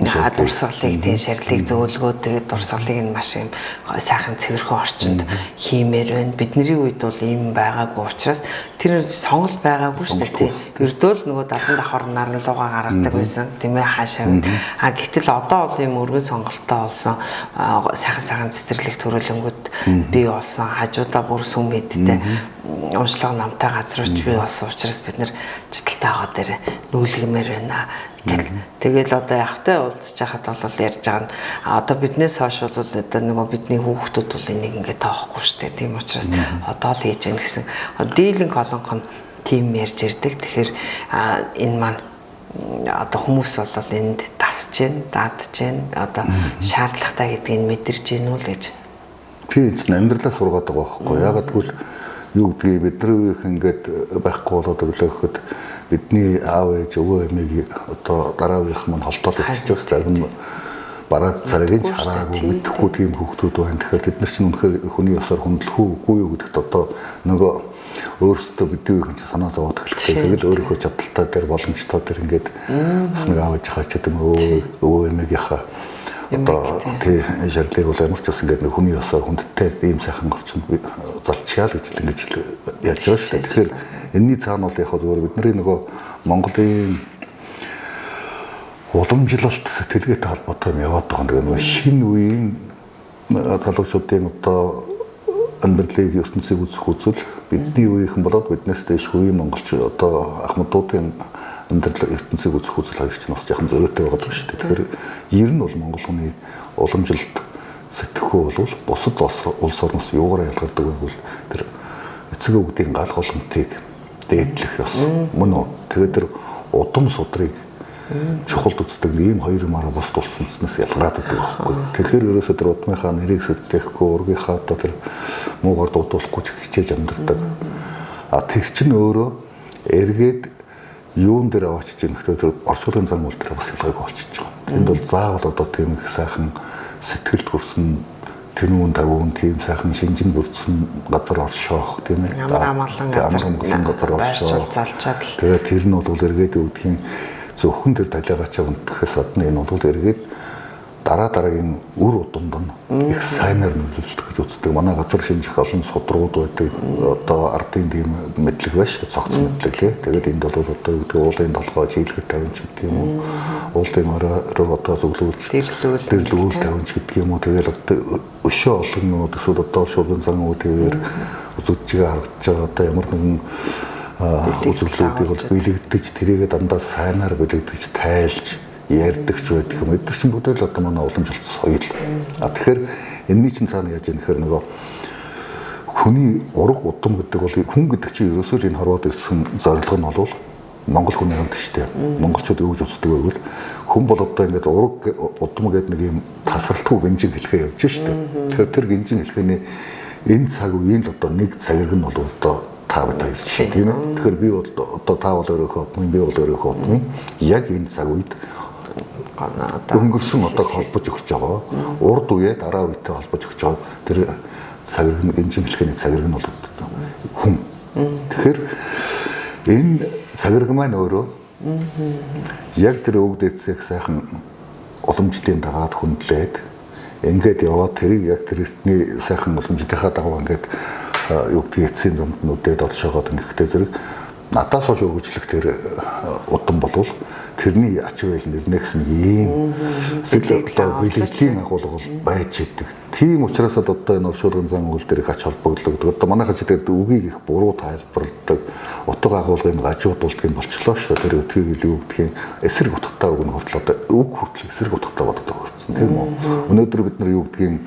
дурсгалыг тийм шарилыг зөөлгөө тэгээд дурсгалыг нь маш юм сайхан цэвэрхэн орчинд хиймээр байна. Бидний үед бол ийм байгаагүй учраас тэр сонголт байгаагүй шүү дээ. Ердөө л нөгөө далан давхар нар нь лугаа гаргадаг байсан тийм ээ хаашаа. Гэтэл одоо бол ийм өргөн сонголттой болсон сайхан цэцэрлэг төрөлнгүүд бий болсон. Хажуудаа бүр сүм мэдтэй уншлага намтай газрууч бий болсон учраас бид нэр чадaltaгаа дээр нүүлгэмээр байна. Тэгэл одоо явтай уулзж хахад бол ярьж байгаа нь одоо биднээс хойш бол одоо нөгөө бидний хүүхдүүд бол энийг ингээд тоохгүй шүү дээ. Тийм учраас одоо л хийж гэнэ гэсэн. Дийлэнх олонх нь тийм ярьж ирдэг. Тэгэхээр энэ маань одоо хүмүүс бол энд дасж гэн, даадж гэн, одоо шаардлагатай гэдгийг мэдэрч гэнэ үү л гэж. Тийм амьдралаа сургаад байгаа байхгүй. Ягаад гэвэл юу гэдгийг бидний үеийнх ингээд байхгүй болоод өглөө гэхэд бидний аав ээж өвөө эмээг одоо дараа үеийнх маань холдоод өгч зарим бараад царайг хараагүй мэдэхгүй тийм хүүхдүүд байна. Тэгэхээр бид нар чинь үнэхээр хүний ёсоор хөндлөх үгүй юу гэдэгт одоо нөгөө өөрсдөө бидний үеийнх чинь санаа зовоод эхэлчихсэн. Тэгэл өөрийнхөө чадaltaа дээр боломжтой дээр ингээд бас нэг аав ээжийнхаа ч гэдэг өвөө эмээгийнхаа одоо тий шаардлыг бол ямар ч бас ингээд нэг хүний ёсоор хүндтэй ийм сайхан орчинд залчяал гэж ингэж яаж байгаа шүү дээ. Тэгэхээр энэний цаана бол яг зөвөр бидний нөгөө Монголын уламжлалт сэтгэлгээтэй холбоотой юм яваад байгаа. Тэгээ нөгөө шинэ үеийн залуучуудын одоо амьдралыг ертөнцийг үзэх үзэл бидний үеийнхэн болоод биднээс дэш үеийн монголч одоо ахмадуудын амьдрал ертөнцийг үзэх үзэл хоёр ч бас яхан зөрөөтэй байгаа шүү дээ. Тэгэхээр ер нь бол монгол хүний уламжилалт сэтгэхүй бол бусад улс орноос юугаар ялгардаг вэ гэвэл тэр эцэг өвгдийн гал голомтыг дээдлэх ёс мөн үү. Тэгээд тэр удам судрыг чухалд үздэг ийм хоёр юмараа бус тулснаас ялгараад байдаг байхгүй. Тэгэхээр ерөөсөө тэр удмынхаа нэрийг сэдэхгүй ургийнхаа одоо тэр муугаар дуудуулахгүй хичээж амьдардаг. Тэр чинь өөрөө эргээд юун дээр аваачиж байгаа нөхдөд тэр орчуулгын зам үйл дээр бас ялгаагүй болчихж байгаа. Энд бол заавал одоо тийм их сайхан сэтгэлд хүрсэн тэнүүн тавуун тийм сайхан шинжин бүрдсэн газар оршоох тийм ээ. Ямар амгалан газар оршоох. Тэгээд тэр нь бол эргээд үүдхийн зөвхөн тэр талиагачаа унтахаас гадна энэ бол эргээд дараагийн үр удамд нь их сайнаар нөлөөлдөг гэж үздэг. Манай газар шинжих олон судрууд байдаг. Одоо ардын тийм мэдлэг байна шүү дээ. Цогц мэдлэг тий. Тэгээд энд бол одоо гэдэг уулын толгой жийлгэж тавьж гэдэг юм уу. Уулын орой одоо зөвлөвлж дэрлүүл тавьж гэдэг юм уу. Тэгээд одоо өшөө олон төсөл одоо шуурган зан үүдээр үзэгдэж харагдаж байгаа. Одоо ямар нэгэн үзүүлэлтийг бол бэлэгдэж тэрийгэ дандаа сайнаар бэлэгдэж тайлж ярьдагч байдаг юм. Эдгээр чинь бүгд л одоо манай уламжлалт соёл. Тэгэхээр энэний чинь цаана яаж яах нэхэр нөгөө хүний ураг удам гэдэг бол хүн гэдэг чинь ерөөсөө л энэ хорвоод ирсэн зорилго нь бол Монгол хүний хамт шүү дээ. Монголчууд юу гэж үздэг вэ гэвэл хүн бол одоо ингээд ураг удам гэдэг нэг юм тасралтгүй гинжин хэлхээ явж шүү дээ. Тэгэхээр тэр гинжин хэлхээний энэ цаг үеийн л одоо нэг цагийг нь бол одоо та бид хоёр чинь тийм ээ. Тэгэхээр би бол одоо та бол өөрийнхөө удмын би бол өөрийнхөө удмын яг энэ цаг үед өнгөрсөн одоо холбож өгч байгаа. Урд үе дараа үетэй холбож өгч байгаа. Тэр цагирг нь гинжин хэлхээний цагирг нь бол хүн. Тэгэхээр энэ цагирг маань өөрөө яг тэр өвд эцэг сайхан уламжлалын дагаад хүндлээд ингээд яваад тэрийг яг тэр эртний сайхан уламжлалынхаа дагуу ингээд юу гэдгийг эцсийн замд нүдэд оршоогоод ингэхдээ зэрэг надаас хойш өгөжлөх тэр удам болвол тэрний ач хавьяал нэрнэс нэг ийм сэтгэл бэлгэжлийн агуулга бол байж идэг. Тийм учраас л одоо энэ оршуулгын зан үйл дээр ач холбогдлогддог. Одоо манайхаа чигээр үгийг их буруу тайлбарладаг. Утга агуулгын гажуудуулдаг юм болчлоо шүү. Тэр үтгийг л юу гэдгийг эсрэг утгатай үг нь хүртэл одоо үг хүртэл эсрэг утгатай болдог болсон тийм үү. Өнөөдөр бид нар юу гэдгийг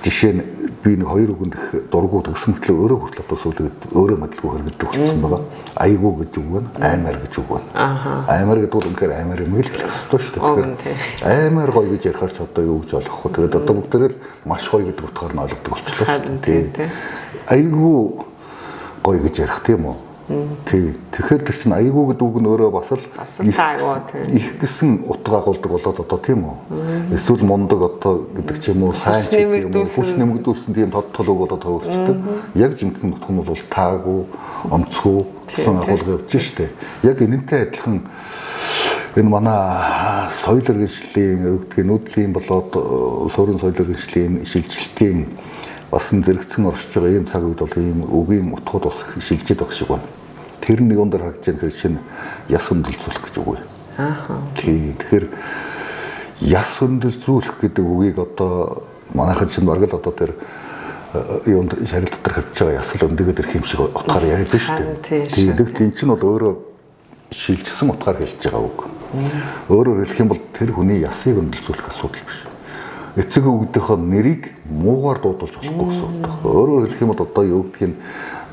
жишээ нь би нэг хоёр үгэнд их дургу төгсөн мэтлээ өөрөө хүртэл одоо сүүлд өөрөө мэдлгүй хэрэгддэг болсон байгаа. Айгуу гэж үг байна, аймаар гэж үг байна. Аймаар гэдэг нь үнэхээр аймаар юм л хэлэх ёстой шүү дээ. Тэгэхээр аймаар гоё гэж ярихаар ч одоо юу гэж ойлгох вэ? Тэгээд одоо бүгдээрээ л маш гоё гэдэг утгаар нь ойлгодог болчихлоо шүү дээ. Айгуу гоё гэж ярих тийм үү? Тий. Тэгэхээр тэр чинь айгуу гэдэг үг нь өөрөө бас л их гэсэн утга агуулдаг болоод одоо тийм үү? Эсвэл мундаг одоо гэдэг ч юм уу сайн хүч нэмэгдүүлсэн тийм тодтол үг болоод төвөрчдөг. Яг жинхэнэ утга нь бол таагүй, онцгүй гэсэн агуулга явж штэ. Яг энэнтэй адилхан энэ манай соёл иргэншлийн нүүдлийн болоод суурин соёл иргэншлийн шилжилтийн бас зэрэгцэн оршиж байгаа ийм цаг үед бол ийм үгийн утгууд бас шилжиж байгаа шиг байна. Тэр нэг өндөр харагдаж байгаа шинэ яс хөндлөлцүүлэх гэж үг. Тий. Тэгэхээр яс хөндлөлцүүлэх гэдэг үгийг одоо манайхан чинь бараг л одоо тэр юунд шарил дотор хавж байгаа ясал өндөгээд ирэх юм шиг утгаар яриад байна шүү дээ. Тий. Энэ чинь бол өөрөө шилжсэн утгаар хэлж байгаа үг. Өөрөөр хэлэх юм бол тэр хүний ясыг хөндлөлцүүлэх асуудал биш. Эцэг өвгдийнхөө нэрийг муугаар дуудуулж болохгүй гэсэн үг. Өөрөөр хэлэх юм бол одоо юу гэдгийг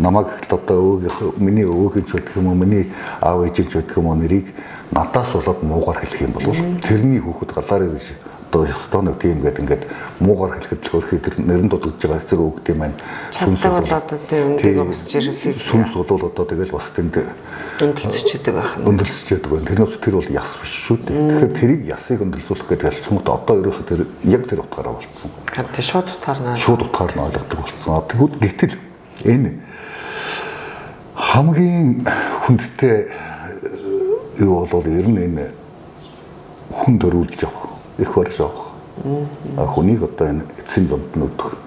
намайг ихэл одоо миний өвөгийн ч гэдэг юм уу, миний аав ээжийн ч гэдэг юм уу нэрийг надаас болоод муугаар хэлэх юм бол тэрний хүүхэд галаарэ гэж одоо ёстой нэг тийм ингээд муугаар хэлэхэд л хөрхий тэр нэрэн дуудаж байгаа эцэг өвгдийн маань сүнс болоод одоо тэр үндийг бас жирэх сүнс болоод одоо тэгэл бас тэнд өндөрлөцчихэд байна. Өндөрлөцчихэд байна. Тэрнээс тэр бол яс биш шүү дээ. Тэгэхээр тэрийг ясыг өндөрлөцүүлэх гэдэг ялцмут одоо ерөөсө тэр яг тэр утгаараа болцсон. Тэр шууд утгаар нь ойлгодог болцсон. Тэгвэл гэтэл энэ хамгийн хүндтэй юу бол ер нь энэ хүн төрүүлж явах их барьж авах. Хүнийг одоо энэ эцсийн замд нь өдөх.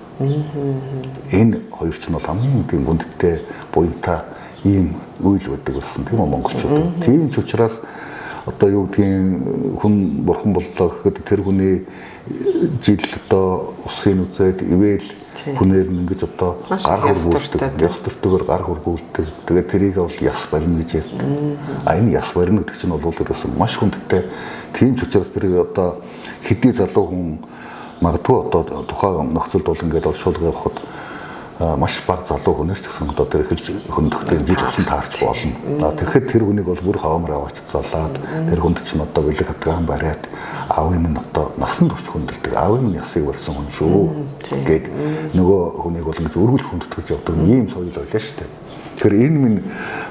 Энэ хоёр ч нь бол хамгийн тийм хүндтэй буянтай ийм үйл байдаг болсон тийм үү монголчууд. Тийм ч учраас одоо юу гэдгийг хүн бурхан боллоо гэхэд тэр хүний жил одоо усын үзээд ивэл хүнээр нь ингэж одоо гар хургуулдаг, яс төртөгөр гар хургуулдаг. Тэгээд тэрийг бол яс барина гэж ярьдаг. Энэ яс барина гэдэг чинь бол ерөөсөн маш хүндтэй. Тийм ч учраас тэрийг одоо хэдий залуу хүн магадгүй одоо тухайн нөхцөлд бол ингээд оршуулга явахад маш бага залуу хүнээс ч гэсэн одоо тэр эхэлж хөндөхтэй жил усан таарч болно. Тэгэхэд тэр хүнийг бол бүр хоомор аваач залаад тэр хүнд чинь одоо бэлэг хатгаан бариад аав юм нь одоо насан турш хүндэлдэг. Аав юм ясыг болсон хүн шүү гээд нөгөө хүнийг бол ингэж өргөж хүндэтгэж явдаг ийм соёл байлаа шүү дээ. Тэгэхээр энэ минь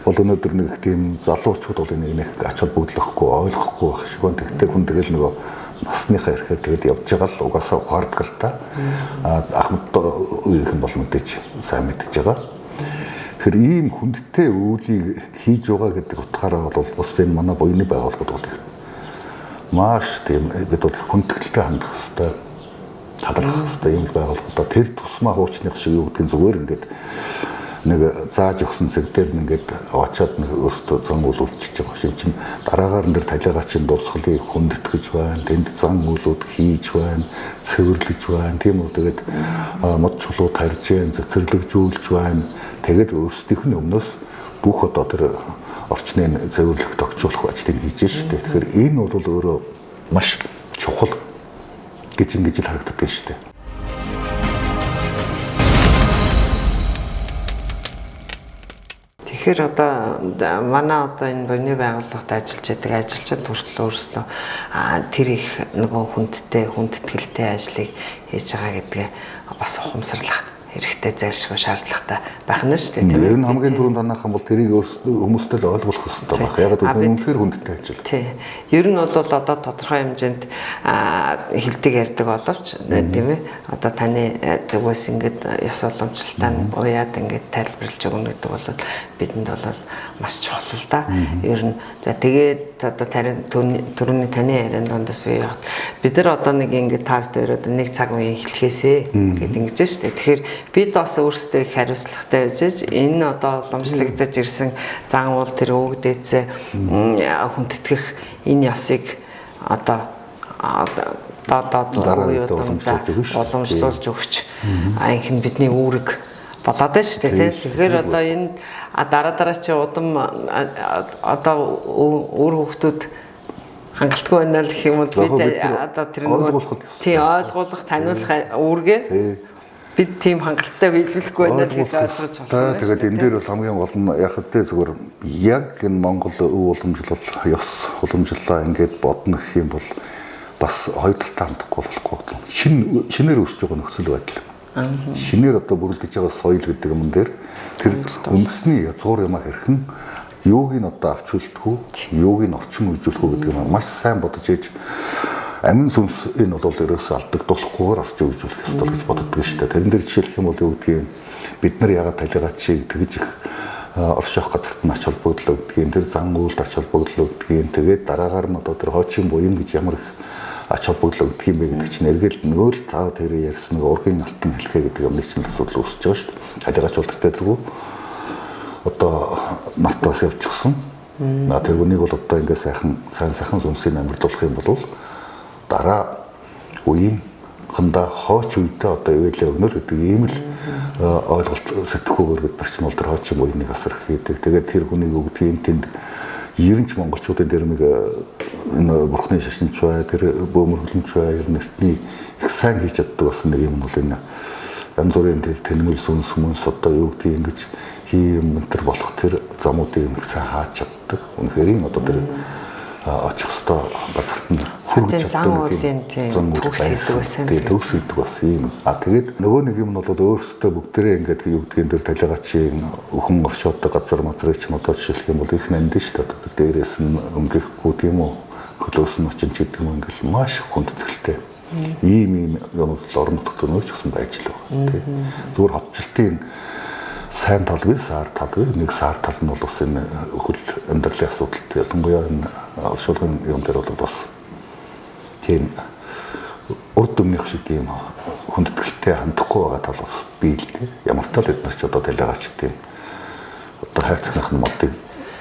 бол өнөөдөр нэг тийм залуучууд бол энийг нэг ач холбогдлохгүй ойлгохгүй байх шиг байна. Тэгтээ хүн тэгэл нөгөө насныхаа ирэхээр тэгээд явж байгаа л угаасаа ухаардаг л та. Ахмад үеийнхэн бол мэдээж сайн мэдж байгаа. Тэгэхээр ийм хүндтэй үйлийг хийж байгаа гэдэг утгаараа бол бас энэ манай буйны байгууллагууд бол их маш тийм бид бол хүндэтгэлтэй хандах хэрэгтэй, талархах хэрэгтэй юм байгууллагуудаа тэр тусмаа хуучных шиг юу гэдгийг зүгээр ингээд нэг зааж өгсөн зэрэг дээр ингээд аваачаад нэг өөртөө зан үйл үлчиж байгаа шиг чинь дараагаар нь тэр талигаа чинь дурсгалыг хүндэтгэж байна, тэнд зан үйлүүд хийж байна, цэвэрлэж байна. Тийм үү тэгээд мод чулуу тарьж байна, цэцэрлэгжүүлж байна. Тэгээд өөрсдийнх нь өмнөөс бүх одоо тэр орчныг цэвэрлэх, тогтчуулах ажлыг хийж штэ. Тэгэхээр энэ бол өөрөө маш чухал гэж ингэж л харагддаг штэ. Тэгэхээр одоо манай одоо энэ буйны байгууллагад ажиллаж байгаа ажилчид хүртэл өөрсдөө тэр их нөгөө хүндэтгэлтэй ажлыг хийж байгаа гэдгээ бас ухамсарлах хэрэгтэй, зайлшгүй шаардлагатай байх нь шүү дээ. Тэр нь хамгийн түрүүнд данаахан бол тэрийг хүмүүстэй л ойлгуулах хэрэгтэй байх. Яг л үнэхээр хүндтэй ажил. Тий. Ер нь бол одоо тодорхой хэмжээнд хилдэг ярьдаг боловч тийм ээ. Одоо таны зүгээс ингээд ёс уламжлалтаа уяад ингээд тайлбарлаж өгнө гэдэг бол бидэнд бол маш чухал л да. Ер нь за тэгээд одоо түрүүний таны ярианд дондос би яваад бид нар одоо нэг ингээд тавт өрөөд нэг цаг үеийн хэлхээсэ гэдэг ингэж шүү дээ. Тэгэхээр бид бас өөрсдөө их хариуцлагатай байж энэ одоо уламжлагдаж ирсэн зан уул тэр өвгдээцээ хүндэтгэх энэ ёсыг одоо уламжлуулж өгч анх нь бидний үүрэг болоод байна шүү дээ. Тэгэхээр одоо энэ дараа чи удам одоо өөр хүмүүсд хангалтгүй байна л гэх юм бол бид одоо тэр нэг тий ойлгуулах, таниулах үүргээ бид тийм хангалттай биелүүлэхгүй байна л гэж ойлгож байна. Тэгээд энэ дээр бол хамгийн гол нь яг хэвдээ зүгээр яг энэ Монгол өв уламжлал ёс уламжлалаа ингээд бодно гэх юм бол бас хоёр талтай хандахгүй болохгүй. Шинээр өсөж байгаа нөхцөл байдал. Шинээр одоо бүрдэж байгаа соёл гэдэг юм дээр тэр үндэсний язгуур юм хэрхэн юуг нь одоо авч үлдэх үү, юуг нь орчин үеижүүлэх үү гэдэг юм маш сайн бодож ээж амин сүнс энэ бол ерөөсөө алдагдуулахгүйгээр орчин үеижүүлэх ёстой гэж боддог шүү дээ. Тэрэн дээр жишээлх юм бол юу гэдгийг бид нар ягаад талигачийг тэгж их орших газарт нь ач холбогдол өгдгийг, тэр зан үйлд ач холбогдол өгдгийг, тэгээд дараагаар нь одоо тэр хоочин буян гэж ямар их ач холбогдол өгдөг юм бэ гэдэг чинь эргээд нөгөө л тав тэр ярьсан нэг ургийн алтан хэлхээ гэдэг юмны чинь асуудал үүсэж байгаа шүү дээ. Халигач улиртай тэргүй одоо нартаас явчихсан. Тэр үнийг бол одоо ингээд сайхан сүнсийг амьдлуулах юм бол дараа үеийн хандаа хооч үедээ одоо ивэлээ өгнө л гэдэг ийм л ойлголт сэтгэхүйгээр бид нар ч бол тэр хоочин буйныг асар хийдэг. Тэгээд тэр хүнийг өгдгийн тэнд 90 монголчуудын дээр нэг энэ бурхны шашинч бай, тэр бөөмөр хөлмч бай, ер нь эртний их сайн хийж чаддаг бас нэг юм бол энэ янз бүрийн тэр тэнмэл сүнс хүмүүс одоо юу гэдгийг ингэж хийм энэ болох тэр замуудыг их сайн хааж чаддаг. Үнэхээр одоо тэр очих хөстөө газарт нь хүргэж чаддаг тийм төгс идэг бас юм. Тэгээд нөгөө нэг юм нь бол өөрсдөө бүгдээрээ ингээд юу гэдгийг тэр талигачийн өхөн оршоодог газар мазрыг ч одоо жишээлх юм бол их нандин шүү дээ. Тэр дээрээс нь өнгөхгүй тийм үү хөлөөс нь очин ч гэдэг юм ингээл маш хүндэтгэлтэй. Ийм юм бол орон нутгад нөөч гэсэн байж л байгаа тийм. Зүгээр хотчлтын сайн тал бий, сар тал бий. Нэг сар тал нь бол бас энэ өхөл амьдралын асуудалтай ялангуяа энэ оршуулгын юм дээр бол бас тийм урд өмнөх шиг тийм хүндэтгэлтэй хандахгүй байгаа тал бас бий л дээ. Ямар тал эднээс ч одоо талигаач тийм одоо хайрцагнах нь модыг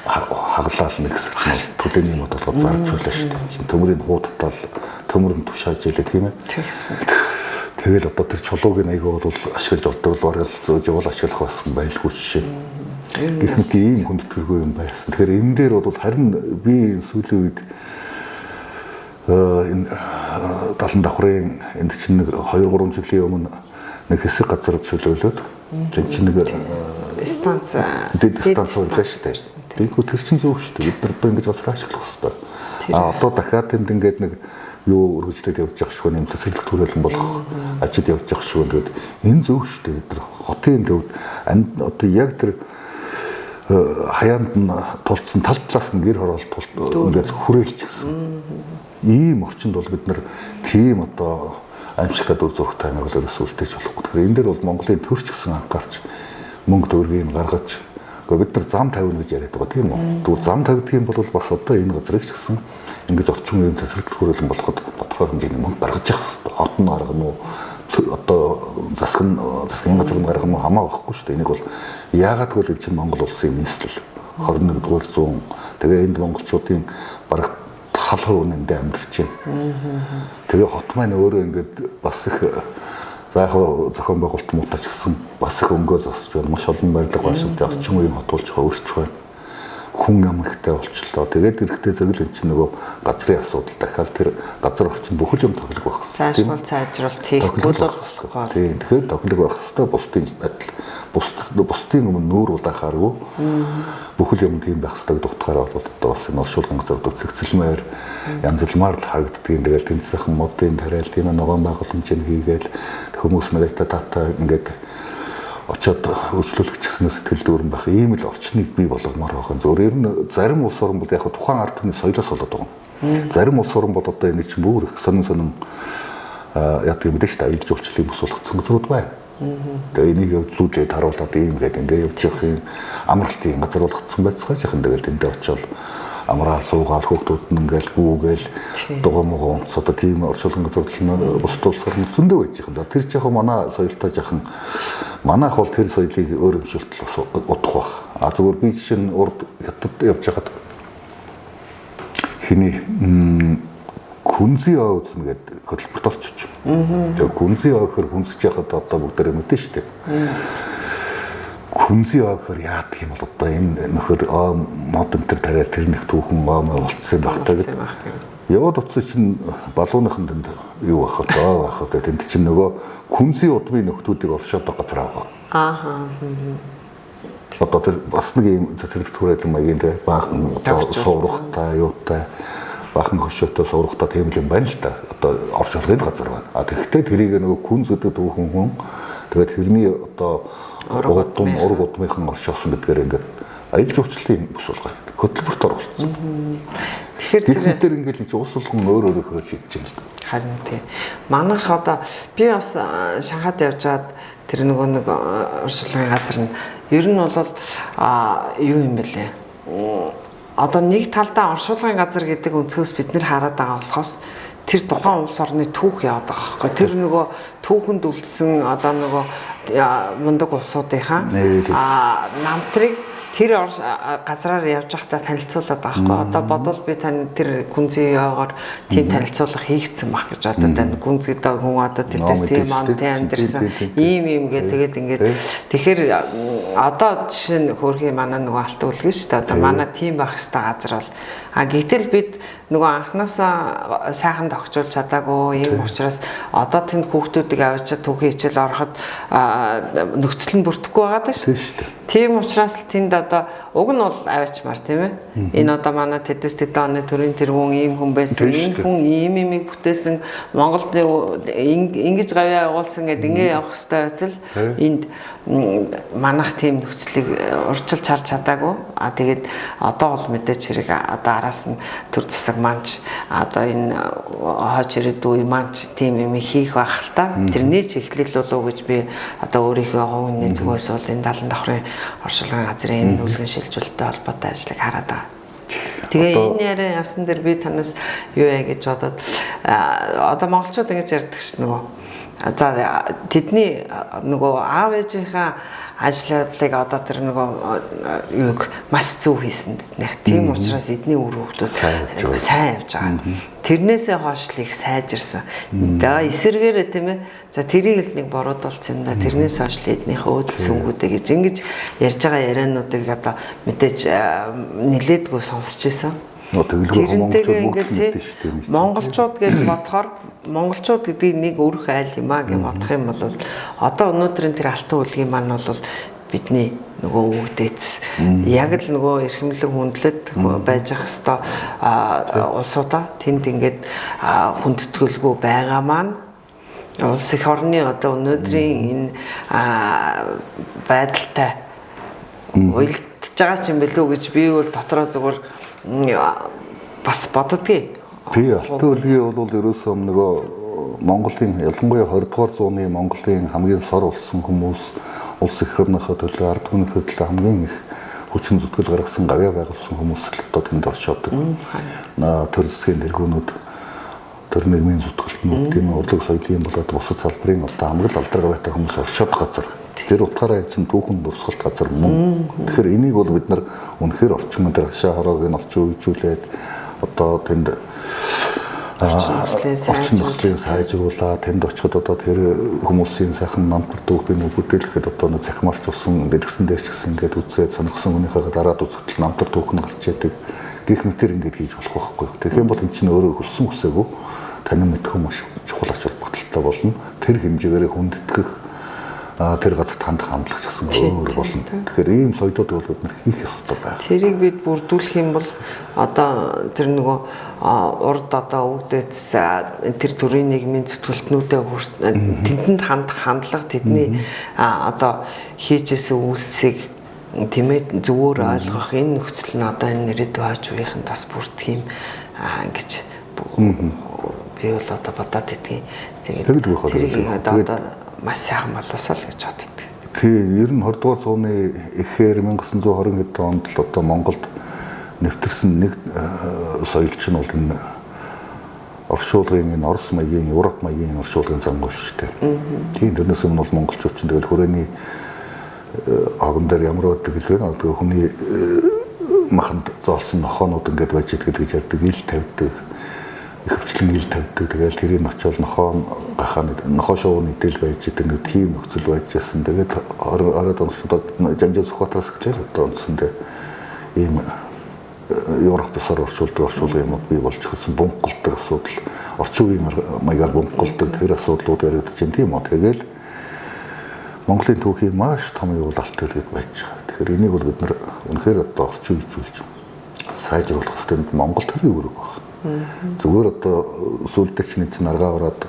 хаглаал нэг хэсэг чинь төлөөний мод болгоод зарж байлаа шүү дээ. Төмрийн хуудтал, төмөр нь тушааж илээ тийм ээ. Тэгэл одоо тэр чулуугийн аягүй бол ашиглаж болдог бол зөөж явал ашиглах байсан байлгүй жишээ. Гэх мэт ийм хүндэтгэлгүй юм байсан. Тэгэхээр энэ дээр бол харин би сүүлийн үед энэ талан давхрын энд чинь нэг 2-3 жилийн өмнө нэг хэсэг газар чөлөөлөөд тэр чинь нэг станц байлаа шүү дээ. Тэгэхгүй тэр чинь зөв шүү дээ. Бид нар одоо ингэж газар ашиглах хэрэгтэй. Одоо дахиад тэнд ингээд нэг юу үргэлжлээд явж явах шиг нэм цэцэрлэг төрөлн болох ажид явж явах шиг тэгээд энэ зөв шүү дээ. Бид нар хотын төвд одоо яг тэр хаяанд нь тулцсан тал талаас нь гэр хороолт ингээд хүрээлчихсэн. Ийм орчинд бол бид нар тийм одоо аимшигтай дүр зурагтай нэг л ерөөсөө үлдээж болохгүй. Тэгэхээр энэ дээр бол Монголын төрч гэсэн анхаарч мөнгө төгрөгийг гаргаж бид нар зам тавина гэж яриад байгаа тийм үү. Тэгвэл зам тавьдаг юм бол бас одоо энэ газрыг ч гэсэн ингэж орчин үеийн цэцэрлэг төрөлн болоход тодорхой хэмжээний мөнгө гаргаж явах хэрэгтэй. Хот нь гаргана уу одоо засгийн газар нь гаргана уу хамаагүй байхгүй шүү дээ. Энийг бол яагаад гэвэл энэ чинь Монгол улсын нийслэл 21-р зуун тэгээ энд монголчуудын бараг хал хувийнэндээ амьдарч байна. Тэгээ хот маань өөрөө ингээд бас их за яг зохион байгуулалт муудаач гэсэн бас их өнгөө засч байна. Маш олон барилга баашинтай орчин үеийн хот болж өөрчлөж байна. Хүн ам ихтэй болчлоо. Тэгээд эрэхтэй зэрэг энэ чинь нөгөө газрын асуудал дахиад тэр газар орчин бүхэл юм тоглог байх хэрэгтэй. Заашгүй сайжруулалт хийх бол тийм. Тэгэхээр тоглог байх хэрэгтэй. Бусдын өмнө нүүр улаахааргүй бүхэл юм тийм байх хэрэгтэй гэдэг утгаараа бол одоо бас энэ оршуулгын газар цэгцэлмээр янзлмаар л харагддгийг тэгэл тэнцсэн модын тариал тийм ногоон байгууламжийг хийгээл хүмүүс нэгтэй тата ингээд очоод үйлчлүүлэгч гэснээр сэтгэл дүүрэн байх ийм л орчныг бий болгомоор байгаа. Зөвөр нь зарим улс орн бол яг тухайн ард түмний соёлоос болоод байгаа. Зарим улс орн бол одоо энэ чинь бүр их сонин яг тийм мэдээж та аялал жуулчлалын бус болгоцсон газрууд байна. Тэгээ энийг зүудээд харуулад ийм гэдэг ингээ явж явах юм амралтын газар болгоцсон байцгаа жахан тэгэл тэндээ очоод амраа суугаал хүүхдүүд нь ингээл гүүгээл дугуймгоо онц одоо тийм оршуулгын газар бусд улс орн зөндөө байж байгаа. За тэр жаахан манай соёлтой жаахан манайх бол тэр соёлыг өөр юмшилт бас удах баг. А зөвхөн би жишээ нь урд хятад явж байгаад хиний күнзий ой үзнэ гэдэг хөтөлбөрт орчиж. Тэгээ күнзий ой гэхэр хүнсэж яхад одоо бүгдээрээ мэдэн штэ. Күнзий ой гэхэр яадаг юм бол одоо энэ нөхөр мод энэ тариал тэр нэг түүхэн болцсон багтаа гэдэг. Яваад утсан чинь балууныхан тэнд юу байх вэ? Тэнд чинь нөгөө күнзийн удмын нөхдүүдийг оршоод газар аваа. Ааха. Одоо тэр бас нэг юм цэцэрлэг түрээлэн маягийн те баахан суурахтай юутай баахан хөшөөтэй суурахтай тийм л юм байна л да. Одоо оршуулгын газар байна. А тэгэхдээ тэрийг нөгөө күнзүүдэд дүүхэн хүн тэгээд тэрний одоо ураг удмынхан оршоосон гэдгээр ингээд аялал жуулчлалын бүс болгоо. Хөтөлбөрт оруулсан. Тэгэхээр тэр ингээд л улс болгон өөр өөрөөр шийдэж байна л да. Харин тийм. Манайх одоо би бас Шанхайд явжгаад тэр нэг уршлагын газар нь ер нь бол юу юм бэлээ. Одоо нэг талдаа оршуулгын газар гэдэг өнцгөөс бид нэр хараад байгаа болохоос тэр тухайн улс орны түүх яваад байгаа байхгүй. Тэр нөгөө түүхэнд үлдсэн одоо нөгөө мундаг улсуудынхаа намтрыг тэр газраар явж байхдаа танилцуулаад байгаа байхгүй. Одоо бодвол би тань тэр күнзийн яваагаар тийм танилцуулга хийгдсэн баг гэж одоо тань күнзийдээ хүн одоо тэрээс тийм амт амьдэрсэн ийм тэгээд ингээд тэгэхээр одоо жишээ нь хөрхийн манай нөгөө алт үлгэн шүү дээ. Одоо манай тийм байх хэвээр газар бол гэтэл бид нөгөө анханасаа сайхан тогтчулж чадаагүй ийм учраас одоо тэнд хүүхдүүдийг авчиад түүхийн хичээл ороход нөхцөл нь бүрдэхгүй байгаа даа шүү дээ. Тийм учраас л тэнд одоо уг нь бол аваачмаар тийм ээ. Энэ одоо манай тэдэс тэдэн оны төрийн тэргүүн ийм хүн байсан. Энэ хүн ийм имийг бүтээсэн Монголд ингэж гавьяа явуулсан гэдэг ингэ явах хэрэгтэй байтал энд манайх тийм нөхцөлийг урьдчилж харж чадаагүй. Тэгээд одоо бол мэдээч хэрэг одоо араас нь төр засаг манч одоо энэ хойч ирээдүй манч тийм юм хийх байх л та. Тэрний чиглэл болов гэж би одоо өөрийнхөө хувийн зүгээс бол энэ 70 давхрын оршуулгын газрын энэ үлгэн шилжүүлэлттэй холбоотой ажлыг хараад байгаа. Тэгээ энэ яриа явсан дээр би танаас юу яа гэж бодоод одоо монголчууд ингэж ярьдаг ш нөгөө за тэдний нөгөө аав ээжийнхаа ажлыг одоо тэр нөгөө юуг маш зөв хийсэн гэдэг. Тийм учраас эдний үр хөвгүүд сайн явж байгаа. Тэрнээсээ хойш л их сайжирсан. За эсэргээрээ тийм ээ. За тэрийг л нэг боруудуулсан юм да. Тэрнээс хойш л эднийхээ өөдөл сүнгүүдээ гэж ингэж ярьж байгаа яриануудыг одоо мэдээж нилээдгүй сонсч ийсэн. Монголчууд гэж бодохоор монголчууд гэдэг нэг өрх айл юм аа гэж бодох юм бол одоо өнөөдрийн тэр алтан үлгийн маань бол бидний нөгөө өвгдээц яг л нөгөө эрхэмлэг хүндлэд байж ах хэвээр улсуудаа тэнд ингээд хүндэтгэлгүй байгаа маань улс их орны одоо өнөөдрийн энэ байдалтай уялдж байгаа ч юм билүү гэж би бол дотроо зүгээр бас боддгийг. Би алтан үлгийн бол ерөөсөө нөгөө Монголын ялангуяа 20 дугаар зууны Монголын хамгийн сор улсан хүмүүс улс их орныхоо төлөө ард түмнийхөө төлөө хамгийн их хүчин зүтгэл гаргасан гавьяа байгуулсан хүмүүс л одоо тэнд оршоодог. Төр засгийн тэргүүнүүд төр нийгмийн зүтгэлтнүүд тийм урлаг соёлын болоод бусад салбарын одоо амрал алдар гавьяатай хүмүүс оршоод газар. Тэр утгаараа энэ чинь түүхэн дурсгалт газар мөн. Тэгэхээр энийг бол бид нар үнэхээр орчин дээр хашаа хороог нь орчин үеижүүлээд одоо тэнд орчин нөхцөлийг сайжруулаад тэнд очиход одоо тэр хүмүүсийн сайхан намтар дүүхийг бүтэйлэхэд одоо нэг захимарч болсон дэлгэсэн дээрч гэсэн ингээд үзээд сонирхсон хүнийхээ дараад үзэхдээ намтар дүүх нь гарч яадаг гих мэтэр ингээд хийж болох байхгүй. Тэгэхээр бол энэ чинь өөрөө хүссэн хүсээгүй танин мэдхэн маш чухал ач холбогдолтой болно. Тэр хэмжээгээр хүндэтгэх тэр газарт хандах хандлага гэсэн өөр болно. Тэгэхээр ийм соёлууд бол бид нар хийх ёстой байна. Тэрийг бид бүрдүүлэх юм бол одоо тэр нөгөө урд одоо өвдөц тэр төрийн нийгмийн зүтгэлтнүүдэд тэдэнд хандах хандлага тэдний одоо хийжсэн үйлсийг тэмээд зөвөр ойлгох энэ нөхцөл нь одоо энэ ирээдүйн хойч үеийнхэн бас бүрдэх юм гэж би бол одоо бодоод идэгий. Тэгээд одоо маш сайхан болоосоо л гэж боддог. Тийм, ер нь 20 дугаар зууны эхээр 1920 хэд онд л одоо Монголд нэвтэрсэн нэг соёлч нь бол энэ оршуулгын энэ Орос маягийн, Европ маягийн оршуулгын зам гош шүү дээ. Тийм, тэрнээс өмнө бол монголчууд ч тэгэл хүрээний аган дээр ямар байдаг гэлээ нөө хүний маханд зоолсон нохоонууд ингээд байж идэх гэж ярьдаг, ил тавьдаг. Хөвчлэн ил тавьдаг. Тэгэл тэрийг очиод нохоо шоуны дэл байж идэг нэг тийм нөхцөл байж яасан. Тэгээд ороод онцлоод жанжаа Сүхбаатараас эхлээл одоо онцсондээ ийм Европ бусаар орчуулга юмуд бий болж ирсэн бунгалдаг асуудал, орчин үеийн маягаар бунгалдаг тэр асуудлууд яригдж байна тийм үү. Тэгэл Монголын түүхийн маш том явуулалт төрөд байж байгаа. Тэгэхээр энийг бол бид нар үнэхээр одоо орчин үеижүүлж сайжруулах хэрэгтэй Монгол төрийн үүрэг байна. Зүгээр одоо сүүлдээ чинь аргаа ороод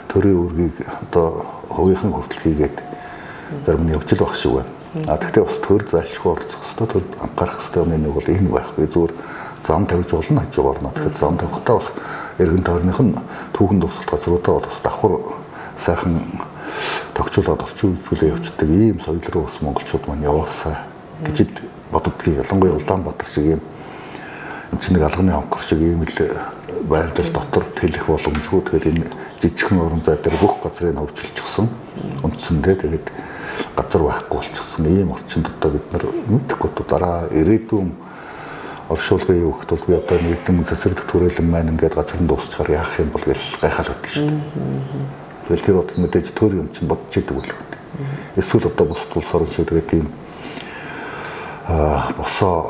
төрийн үүргийг одоо хувийнхан хүртэл хийгээд зарим нь явж л байх шиг байна. Тэгтээ бас төр зайлшгүй оролцох хэрэгтэй, төр анхаарах хэрэгтэй нэг бол энэ байх. Би зүгээр зам тавьж болно хажуугаар нь. Тэгэхээр зам тавихтаа бас эргэн тойрных нь түүхэн дурсгалт газруудаа бол бас давхар сайхан тогтчуулаад орчин үеижүүлээ явцдаг ийм соёл руу бас монголчууд маань яваасаа гэж боддгийг. Ялангуяа Улаанбаатар шиг ийм чинь нэг алганы онгор шиг ийм л байрлал дотор тэлэх боломжгүй. Тэгээд энэ жижигхэн орон зай дээр бүх газрыг хөвчилчихсэн. Үндсэндээ тэгээд газар байхгүй болчихсон ийм орчинд одоо бид нар мэдхгүй дараа ирээдүйн оршуулгын юу гэхэл би одоо нэг хэдэн цэцэрлэг түрээлэн маань ингээд газар нь дуусчихаар яах юм бол гэж гайхал байдаг шүү дээ. Тэгэл тэр бол мэдээж төр юм чинь бодож идэг үл. Эсвэл одоо бус улс орн шиг тэгээд ийм босоо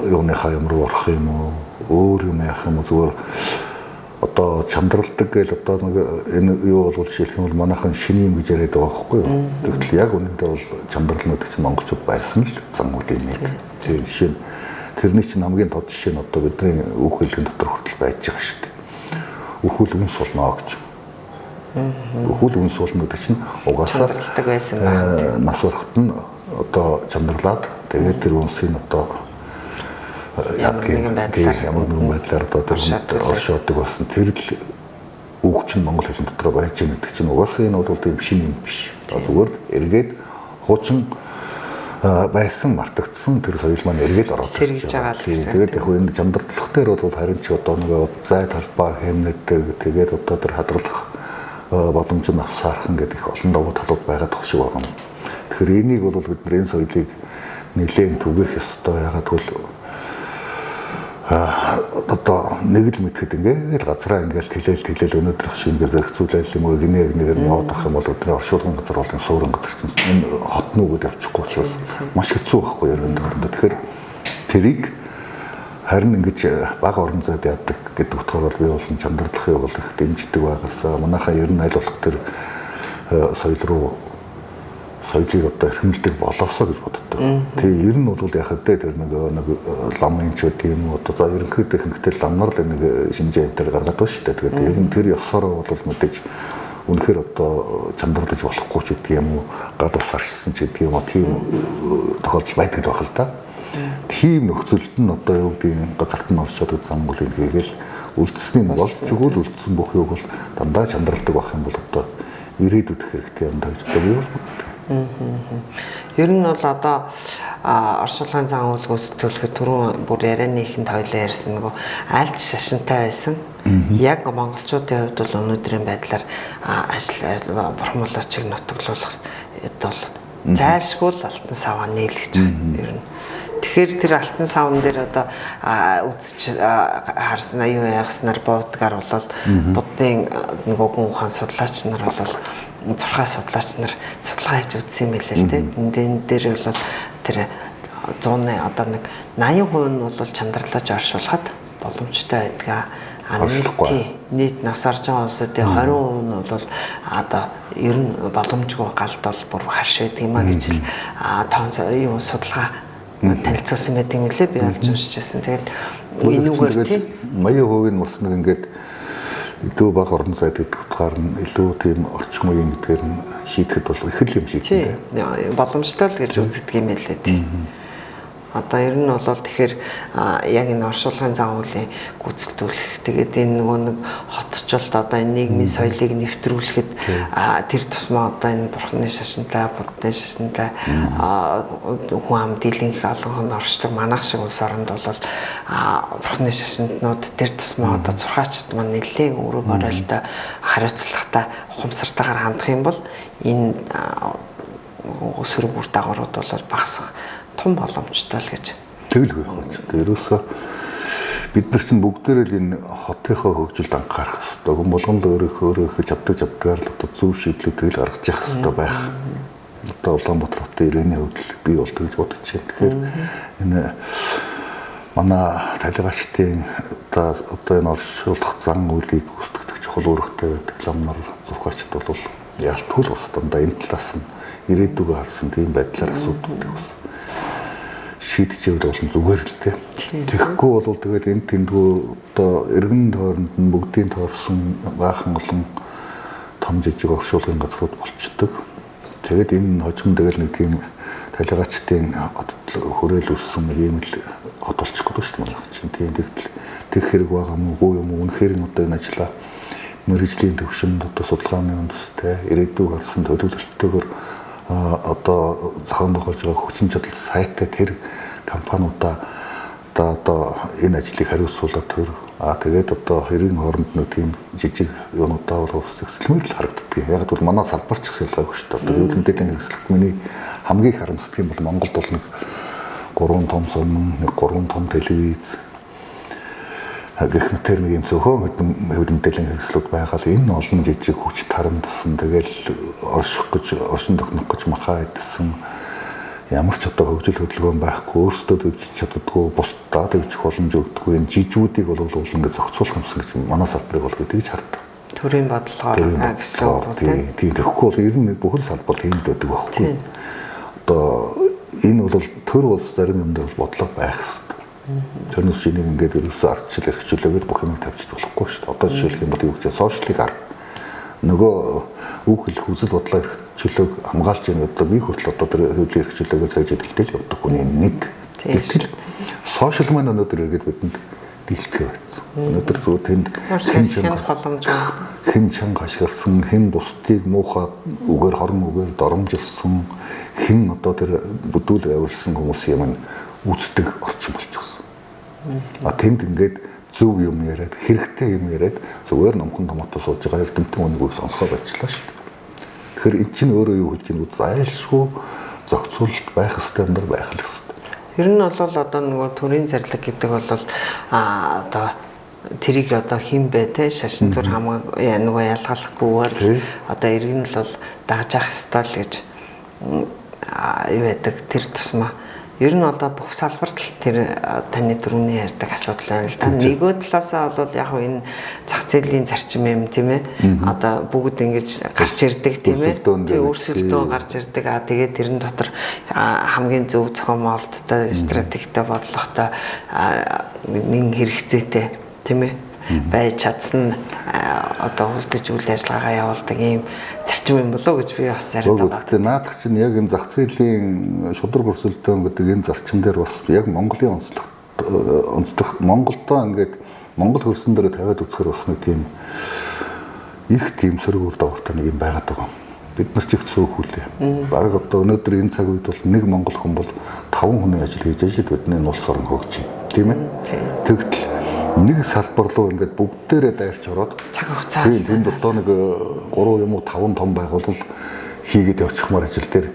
юуныхаа юм руу орох юм уу? Өөр юм яах юм уу? Зүгээр одоо чандралдаг гэл одоо нэг энэ юу бол жишээлх юм бол манайхан шиний юм гэж яриад байгаа байхгүй юу? Тэгвэл яг үнэндээ бол чандралнууд чинь монголчууд байсан л зан үлийн нэг. Тэр жишээ нь тэрний чинь хамгийн тод жишээ нь одоо бидний үг хэлгийн дотор хүртэл байж байгаа шүү дээ. Үхэл үнс болно гэж. Үхэл үнс болно гэдэг чинь угаасаа чандралдаг байсан байна. Нас урахт нь одоо чандралаад тэгээд тэр үнсийг одоо ямар нэгэн байдлаар одоо тэр оршоодог болсон. Тэр л үг чинь монгол хэлний дотор байж байгаа гэдэг чинь угаасаа энэ бол тийм шин юм биш. Зүгээр эргээд хуучин байсан мартагдсан тэр соёл маань эргээд ороод ирж байгаа л гэсэн. Тэгээд яг энэ чандралах дээр бол харин ч одоо нэг зай талбай хэмнэдэг тэгээд одоо тэр хадгалах боломж нь авсаархан гэдэг их олон давуу талууд байгаад тах шиг байна. Тэгэхээр энийг бол бид нар энэ соёлыг нэлээд түгэх ёстой. Ягаад гэвэл одоо нэг л мэдхэд ингээд газраа ингээд тэлэл өнөөдрөх шиг ингээд зэрэгцүүлэл юм уу гинэгээр нь яваад ах юм бол өдрийн оршуулгын газар болон суурин газар чинь энэ хот нүгүүд явчихгүй учраас маш хэцүү байхгүй ерөн дөрөндө. Тэгэхээр тэрийг харин ингэж бага орон зайд яадаг гэдэг утгаар бол би болон чандралахыг бол их дэмждэг байгаасаа манайхаа ер нь аль болох тэр соёл руу соёлыг одоо эрхэмлдэг болоосоо гэж боддог. Тэгээ ер нь бол яг хэвдээ тэр нэг ламын ч гэдэг юм уу одоо за ерөнхийдөө ихэнхдээ ламнар л нэг шинжээ энэ төр гаргаад байна шүү дээ. Тэгээд ер нь тэр ёсороо бол мэдээж үнэхээр одоо чандралж болохгүй ч гэдэг юм уу гадаас арчсан ч гэдэг юм уу тийм тохиолдол байдаг байх л да. Тийм нөхцөлд нь одоо юу гэдэг газарт нь оршоод зам бол ингээгээл үлдсэний нь болж өгөөл үлдсэн бүх юг бол дандаа чандралдаг байх юм бол одоо ирээдүйд хэрэгтэй юм даа гэж би боддог. Ер нь бол одоо оршуулгын зан үйл гүйцэтгэлэхэд түрүүн бүр ярианы ихэнд хоёлаа ярьсан нөгөө альч шашинтай байсан. Яг монголчуудын хувьд бол өнөөдрийн байдлаар бурхамлаачийг нутаглуулах бол зайлшгүй л алтан саваа нийлгэж байгаа. Ер нь тэгэхээр тэр алтан савн дээр одоо үзэж харснаа юу яагаснаар буудгаар бол буддын нөгөө гүн ухаан судлаач нар бол зурхай судлаач нар судалгаа хийж үзсэн юм байлээ л дээ. Энд дээр бол тэр 100-ны одоо нэг 80% нь бол чандралж оршуулахад боломжтой байдаг. Нийт нас орж байгаа улсуудын 20% нь бол одоо ер нь боломжгүй галд бол бүр харш байдаг юм а гэж л тоон юу судалгаа танилцуулсан байдаг юм лээ. Би олж уншижсэн. Тэгээд энүүгээр тийм 80% нь бас нэг ингээд илүү бага орон зайд гэдэг утгаар нь илүү тийм орчин үеийн гэдгээр нь шийдэхэд бол их л юм шийдэх. Боломжтой л гэж үздэг юм байлээ тийм. Одоо ер нь бол тэгэхээр яг энэ оршуулгын зан үйлийн гүйцэтгүүлэх тэгээд энэ нөгөө нэг хотчлолт одоо энэ нийгмийн соёлыг нэвтрүүлэхэд тэр тусмаа одоо энэ бурхны шашинтай, буддын шашинтай хүн ам дийлэнх алган оршлог манайх шиг улс оронд бол бурхны шашинтнууд тэр тусмаа одоо зурхаачд маань нэлээд өрөг оролтой хариуцлагатай ухамсартайгаар хандах юм бол энэ сөрөг үр дагаврууд бол багасах том боломжтой л гэж. Тэгэлгүй байна. Ерөөсөө бид нар чинь бүгдээрээ л энэ хотынхоо хөгжилд анхаарах хэрэгтэй. Хүн болгонд өөрийнхөө чаддгаар л одоо зөв шийдлүүд тэгэл гаргаж явах хэрэгтэй байх. Одоо Улаанбаатар хотын ирээний хувьд би бол тэгж бодож байна. Тэгэхээр энэ манай талигачдын одоо энэ оршуулах зан үйлийг гүйцэтгэх чухал үүрэгтэй байдаг ламнар зурхаачд бол ялтгүй л бас дандаа энэ талаас нь ирээдүгөө харсан тийм байдлаар асуудаг бас шийдчихвэл болон зүгээр л дээ. Тэгэхгүй бол тэгэл энэ тэндгүү одоо эргэн тойронд нь бүгдийн тойрсон баахан олон том жижиг оршуулгын газрууд болчдөг. Тэгээд энэ хожим тэгэл нэг тийм талигачдын хүрээл үссэн юм л хот болчихгүй шүү дээ манай чинь. Тийм тэг хэрэг байгаа мүү юм уу үнэхээр нь одоо энэ ажлаа мэргэжлийн төвшөнд одоо судалгааны үндэстэй ирээдүйг харсан төлөвлөлтөөр одоо зохион байгуулж байгаа хүчин чадал сайтай тэр компаниудаа одоо энэ ажлыг хариуцуулаад төр тэгээд одоо хоёрын хооронд нэг тийм жижиг юунуудаа бол ус зэгцлэмэр л харагддаг. Яг бол манай салбарч гэсэн ялгаагүй шүү дээ. Одоо өвөл мэдээллийн хэрэгслэх миний хамгийн их харамсдаг юм бол Монголд бол нэг 3 том сонин, нэг 3 том телевиз гэх мэтэр нэг юм зөвхөн өвөл мэдээллийн хэрэгслүүд байгаа л энэ олон жижиг хүч тарамдсан тэгэл орших гэж оршин тогтнох гэж махаа идсэн ямар ч одоо хөгжил хөдөлгөөн байхгүй өөрсдөө төвчж чаддаггүй бусдаа төвчих боломж өгдөггүй энэ жижигүүдийг бол ингээд зохицуулах юмсан гэж манай салбарыг бол тэгж хардаг. Төрийн бодлогоор гэсэн үг тийм тэгэхгүй бол ер нь бүхэл салбар тиймд байдаг байхгүй. Одоо энэ бол төр улс зарим юм дээр бодлого байх хэрэгтэй. Тэрнээс шинийг ингээд ерөөсөө ардчил эрхчлөөгээд бүх юмыг тавьчих болохгүй шүү дээ. Одоо жишээлх юм бол юу гэж сошиалыг ар нөгөө үг хэлэх үзэл бодлоо эрхчлөөг хамгаалж байгаа одоо би хүртэл одоо тэр хөгжлийн эрхчлөөгээр сая жилдэл явдаг хүний нэг. Гэтэл сошиал маань өнөөдөр иргэд бидэнд дийлдэхээ байсан. Өнөөдөр зөв тэнд хэн чанга ашигласан, хэн бусдыг муухай үгээр хорон үгээр доромжилсан, хэн одоо тэр бүдүүл авирсан хүмүүсийн маань үздэг орчин болчихсон. Тэнд ингээд зөв юм яриад, хэрэгтэй юм яриад зүгээр номхон томоотой сууж байгаа эрдэмтэн үнэгийг сонсгоо барьчлаа шүү дээ. Тэгэхээр эн чинь өөрөө юу хэлж байгааг зайлшгүй зохицуулалт байх хэрэгтэй юм даа байх л хэрэгтэй. Ер нь бол одоо нөгөө төрийн зарлаг гэдэг бол одоо тэрийг одоо хин бэ те шашин төр нөгөө ялгалахгүйгээр одоо иргэн л бол дагж явах ёстой л гэж юу байдаг тэр тусмаа. Ер нь одоо бүх салбарт тэр таны дөрөвний ярьдаг асуудал байна л да. Нэгөө талаасаа бол яг энэ зах зээлийн зарчим юм тийм ээ. Одоо бүгд ингэж гарч ирдэг тийм ээ. Тэгээ өрсөлдөө гарч ирдэг. Тэгээд тэрэн дотор хамгийн зөв зохион байгуулалттай стратегтэй бодлоготой нэг хэрэгцээтэй тийм ээ байж чадсан одоо үлдэж үйл ажиллагаагаа явуулдаг ийм зарчим юм болоо гэж би бас зарим байгаа. Гэхдээ наадах чинь яг энэ зах зээлийн шудраг өрсөлдөөн гэдэг энэ зарчим дээр бас яг Монголын онцлог Монголдоо ингээд Монгол хөрсөн дээр тавиад үзэхээр бас нэг тийм их тийм сөрөг үр дагавартай нэг юм байгаад байгаа. Бид нас ч их цөөхүүлээ. Бараг одоо өнөөдөр энэ цаг үед бол нэг монгол хүн бол 5 хүний ажил хийж ажил бидний улс орн хөгжинэ. Тийм ээ. Тэгтэл нэг салбар руу ингээд бүгдээрээ дайрч ороод цаг хугацаа тэнд одоо нэг 3 юм уу 5 том байгуул хийгээд явчихмаар ажил дээр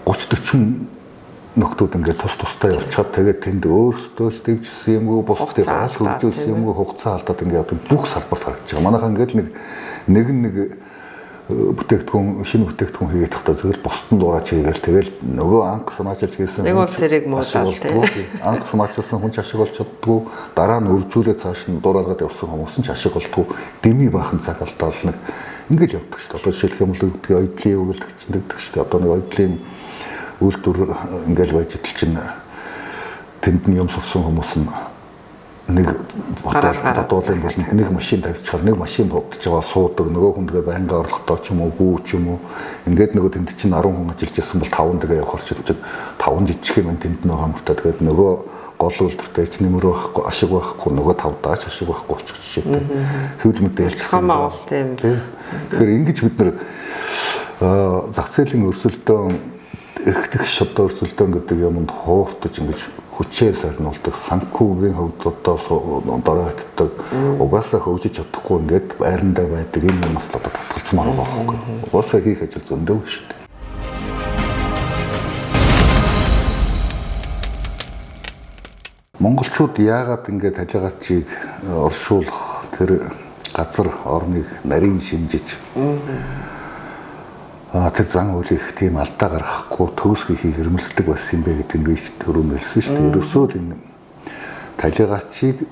30-40 нөхдүүд ингээд тустай явчихад тэгээд тэнд өөрсдөө ч дэвжсэн юмгүй бусдыг ааш хөгжүүлсэн юмгүй хугацаа алдаад ингээд одоо бүх салбарт харагдаж байгаа. Манайхан ингээд нэг бүтээгдэхүүн шинэ бүтээгдэхүүн хийгээд тахта зөвл бусдын дураач хийгээл тэгэл нөгөө анх санаачилж хийсэн нэг бол тэрийг муулаад тий анх санаачилсан хүн ч ашиг олж чаддгүй дараа нь үржүүлээ цааш нь дуурайгаад явсан хүмүүс ч ашиг олдгүй дэмий баахан цаг алдаал нэг ингээл явдаг шүү дээ. Одоо жишээлх юм бол үүдгийн ойдлын өгүүлдэгч гэдэг шүү дээ. Одоо нэг ойдлын үйлдвэр ингээл байж идэл чинь тэнд нь юм сурсан хүмүүс нь нэг бодволын болон нэг машин тавьчихвал нэг машин бодолж байгаа суудаг нөгөө хүндгээ байнга орлоготой ч юм уу гүү ч юм уу ингээд нөгөө тэнд чинь 10 хүн ажиллаж байсан бол 5 дэгээ явах орчилж 5 жижиг юм тэнд нөгөө хамтаа тэгээд нөгөө гол үйлдвэртэй ч нэмэр байхгүй ашиг байхгүй нөгөө 5 дааш ашиг байхгүй ч жишээтэй хөвөл мэдээлэлсэн тийм. Тэгэхээр ингэж бид нар зах зээлийн өрсөлдөөн эрхтэх шатаа өрсөлдөөн гэдэг юмд хууртаж ингэж хүчээ сарниулдаг санхүүгийн хувьд одоо дорой хатдаг угаасаа хөгжиж чадахгүй ингээд байрандаа байдаг энэ юмас л одоо татгалзмаар байгаа байхгүй. Угаасаа хийх ажил зөндөө шүү дээ. Монголчууд яагаад ингээд хажигачийг оршуулах тэр газар орныг нарийн шинжиж тэр зан үйлийг тийм алдаа гаргахгүй төгс хийх хэрмэлцдэг байсан юм бэ гэдэг нь би ч түрүүн хэлсэн шүү дээ. Ерөөсөө л энэ талигаачийг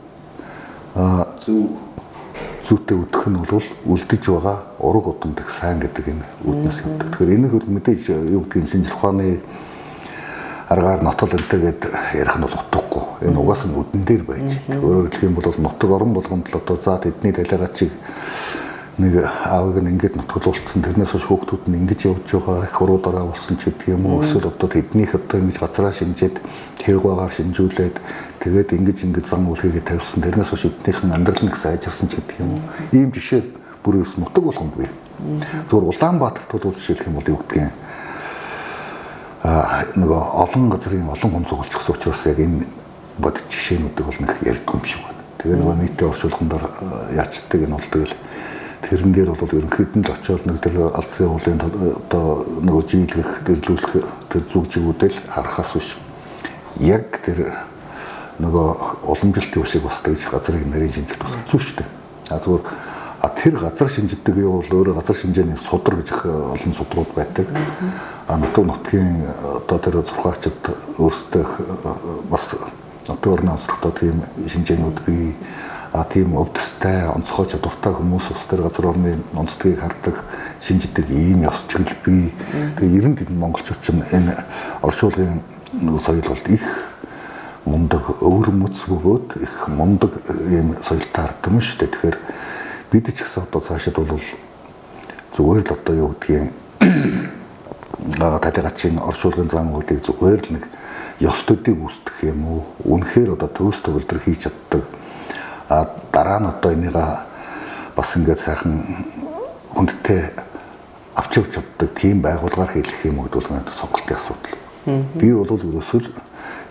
зүйтэй өдөх нь бол үлдэж байгаа ураг удамдаг сайн гэдэг энэ үүднээс явдаг. Тэгэхээр энийг бол мэдээж юу гэдгийг шинжлэх ухааны аргаар нотол энтер гэд ярих нь бол утгагүй. Энэ угаас нь үдэн дээр байж. Өөрөөр хэлэх юм бол нутаг орон болгонд л одоо за тэдний талигаачийг нэг аавыг нь ингээд нутгалуулсан тэрнээс хойш хүүхдүүд нь ингэж явж байгаа их уруудаараа болсон ч гэдэг юм уу эсвэл одоо тэднийх одоо ингэж газараа шинжээд хэрэг багаар шинжүүлээд тэгээд ингэж зам үлхийгээ тавьсан тэрнээс хойш эднийх нь амьдрал нэг сайжирсан ч гэдэг юм уу ийм жишээ бүр ерөөс нутаг болгонд бий. Зүгээр Улаанбаатарт бол жишээлх юм бол юу гэдгийг нөгөө олон газрын олон хүн суулчихсан учраас яг энэ бодит жишээнүүдийг бол нэг ярьдгүй юм шиг байна. Тэгээ нөгөө нийтийн орчуулгандаар яачдаг энэ бол тэгэл тэрэн дээр бол ерөнхийдөө л очиод нэг тэр алсын уулын одоо нөгөө жийлгэх, дэрлүүлэх тэр зүгжигүүдэл харахаас биш. Яг тэр нөгөө уламжилтын үсийг басдаг гэж газрын нарийн шинжлэх тусах зүй шүү дээ. Зүгээр тэр газар шинждэг юу бол өөрөө газар шинжээний судар гэж олон судрууд байдаг. Нутаг нутгийн одоо тэр зурхаачид өөрсдөө бас нутаг орны онцлогтой тийм шинжээнүүд бий. Тийм өвдөстэй, онцгой чадвартай хүмүүс ус тэр газар орны онцлогийг хардаг, шинждэг ийм ёс чиглэл бий. Тэгээ ер нь тэд монголчууд ч энэ оршуулгын соёл бол их мундаг өвөр мөц бөгөөд их мундаг ийм соёлтой хардсан шүү дээ. Тэгэхээр бид ч гэсэн одоо цаашид бол зүгээр л одоо юу гэдгийг талигаачийн оршуулгын зам үүдийг зүгээр л нэг ёс төдийг үүсгэх юм уу? Үнэхээр одоо төвс төгөлдөр хийж чаддаг. Дараа нь одоо энийг бас ингээд сайхан хүндтэй авч явж чаддаг тийм байгууллагаар хийх юм бол надад сонголтын асуудал. Би бол ерөөсөө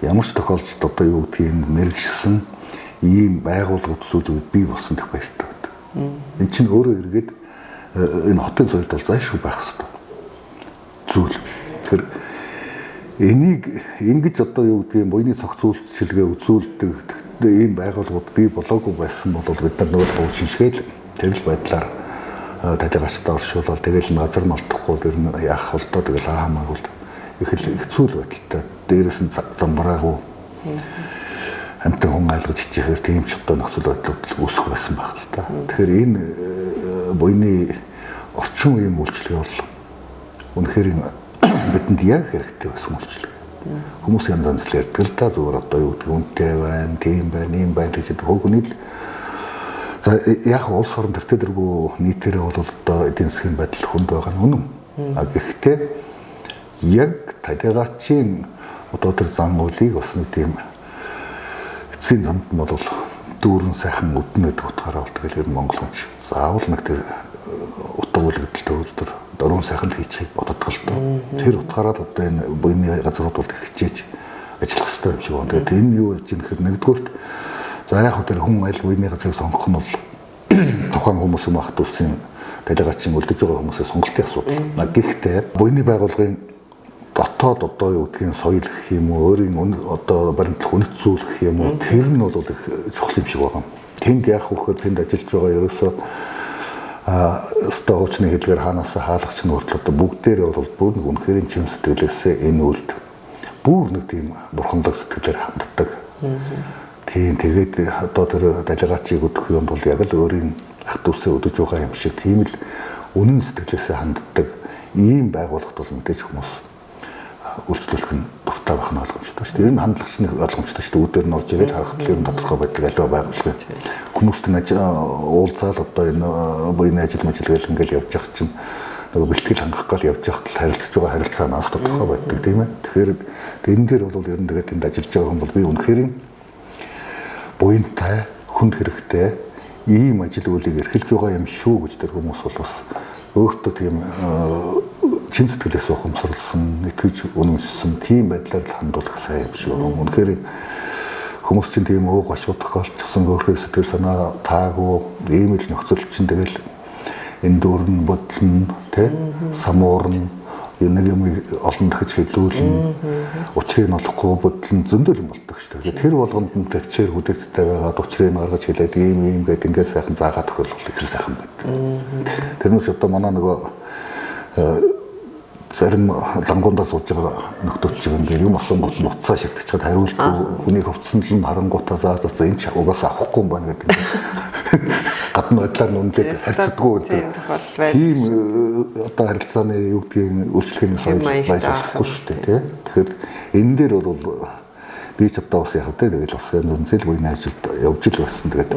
ямар ч тохиолдолд одоо юу гэдгийг мэрэгшсэн ийм байгууллагууд зүйл бий болсон гэх баяртай байдаг. Энд чинь өөрөө эргээд энэ хотын соёлд бол зайшгүй байх хэрэгтэй. Зүйл. Тэгэхээр энийг ингэж одоо юу гэдгийг буйны цогц үйлчилгээ үзүүлдэг ийм байгууллагууд бий болоогүй байсан бол бид нар нөгөө шинжгээд тэр л байдлаар талигаачтай оршуулаад тэгэл газар малтахгүй тэр нь яах вэ доо тэгэл хамаагүй их хэцүү л байдалтай. Дээрээс нь замбраагүй амтан хүн айлгаж ичээхээр тийм ч одоо нөхцөл байдлууд үүсэх байсан байх л та. Тэгэхээр энэ буйны орчин үеийн үйлчлэг бол үнэхээр бидэнд яг хэрэгтэй байсан үйлчлэг. Хүмүүс янз янз л ярьдаг л да зүгээр одоо юу гэдэг үнэтэй байна, тийм байна, ийм байна гэж хөөг нийл. За яг улс орон төвтөргөө нийтээрээ бол одоо эдийн засгийн байдал хүнд байгаа нь үнэн. Гэхдээ яг талигаачийн одоо тэр зам үйлийг бас нэг тийм эцсийн замд нь бол дүүрэн сайхан үднэ гэдэг утгаараа бол тэгэл Монгол хүн заавал нэг тэр утга үлэгдэлтэй төвлөр дөрвөн сайхан хийчихийг боддог л доо. Тэр утгаараа л одоо энэ буйны газрууд бол их хичээж ажиллах хэрэгтэй юм шиг байна. Тэгээд энэ юу гэж юм гэхээр нэгдүгürt за яг хөө тэр хүн аль буйны газрыг сонгох нь бол тухайн хүмүүсийн багт улсын талигаачийн үлдэж байгаа хүмүүсийн сонголтын асуудал. Гэхдээ буйны байгууллагын дотоод одоо юу гэдгийг соёл гэх юм уу, өөрийн одоо баримтлах үнэт зүйл гэх юм уу, тэр нь бол их чухал юм шиг байгаа. Тэнд яг хөөхөд тэнд ажиллаж байгаа ерөөсөө стаучны хэлээр ханаас хаалгач нь хүртэл одоо бүгдээрээ бол бүр нэг үнэхээр чин сэтгэлээсээ энэ үлд бүр нэг тийм бурханлаг сэтгэлээр ханддаг. Тийм тэгээд одоо тэр талигаачийг өдөх юм бол яг л өөрийн ах дүүсээ өдөж байгаа юм шиг тийм л үнэн сэтгэлээсээ ханддаг ийм байгууллагт бол мэдээж хүмүүс үйлчлүүлэх нь дуртай байх нь ойлгомжтой шүү дээ. Ер нь хандлагч нь ойлгомжтой шүү дээ. Үүдээр нь орж ирээд харахад л ер нь тодорхой байдаг аливаа байгууллага. Хүмүүст нь уулзаал одоо энэ буйны ажил мэжилгээл ингээл явж явах чинь нөгөө бэлтгэл хангах гал явж явахад л харилцаж байгаа харилцаанаас тодорхой байдаг тийм ээ. Тэгэхээр энэ дээр бол ер нь тэгээд энд ажиллаж байгаа хүн бол би үнэхээр буйнтай хүнд хэрэгтэй ийм ажил үйлийг эрхэлж байгаа юм шүү гэж тэр хүмүүс бол бас өөртөө тийм чин сэтгэлээс ухамсарлсан, итгэж үнэмшсэн тийм байдлаар л хандуулах сайн юм шиг байна. Үнэхээр хүмүүс чинь тийм ууг ашиг тохиолдчихсан өөрхөө сэтгэл санаа таагүй ийм л нөхцөл чинь тэгэл энэ дөрн бодлон тэ самуурн нэг юм олон дахиж хэлүүлнэ. Учрыг нь олохгүй бодлон зөндөл юм болдог шүү дээ. Тэр болгонд нь төвчээр хүлээцтэй байгаад учрыг нь гаргаж хэлээд ийм гэдэг ингээд сайхан заагаад тохиолдол их сайхан байдаг. Тэрнээс одоо манай нөгөө зарим лангуундаа сууж байгаа нөхдөч ингээд юм осон гот нуцаа ширтэж чад хариулт хүний хөвцөн л харангуутаа заа энэ ч угаасаа авахгүй юм байна гэдэг. Гадна байдлаар нүнлээд харьцдаггүй гэдэг. Тийм одоо харилцааны юу гэдгийг үйлчлэгээний соёл байж болохгүй шүү дээ тий. Тэгэхээр энэ дээр бол би ч одоо бас яг тэ тэгэл бас зэнцэл буйны ажилд явж л байсан. Тэгээд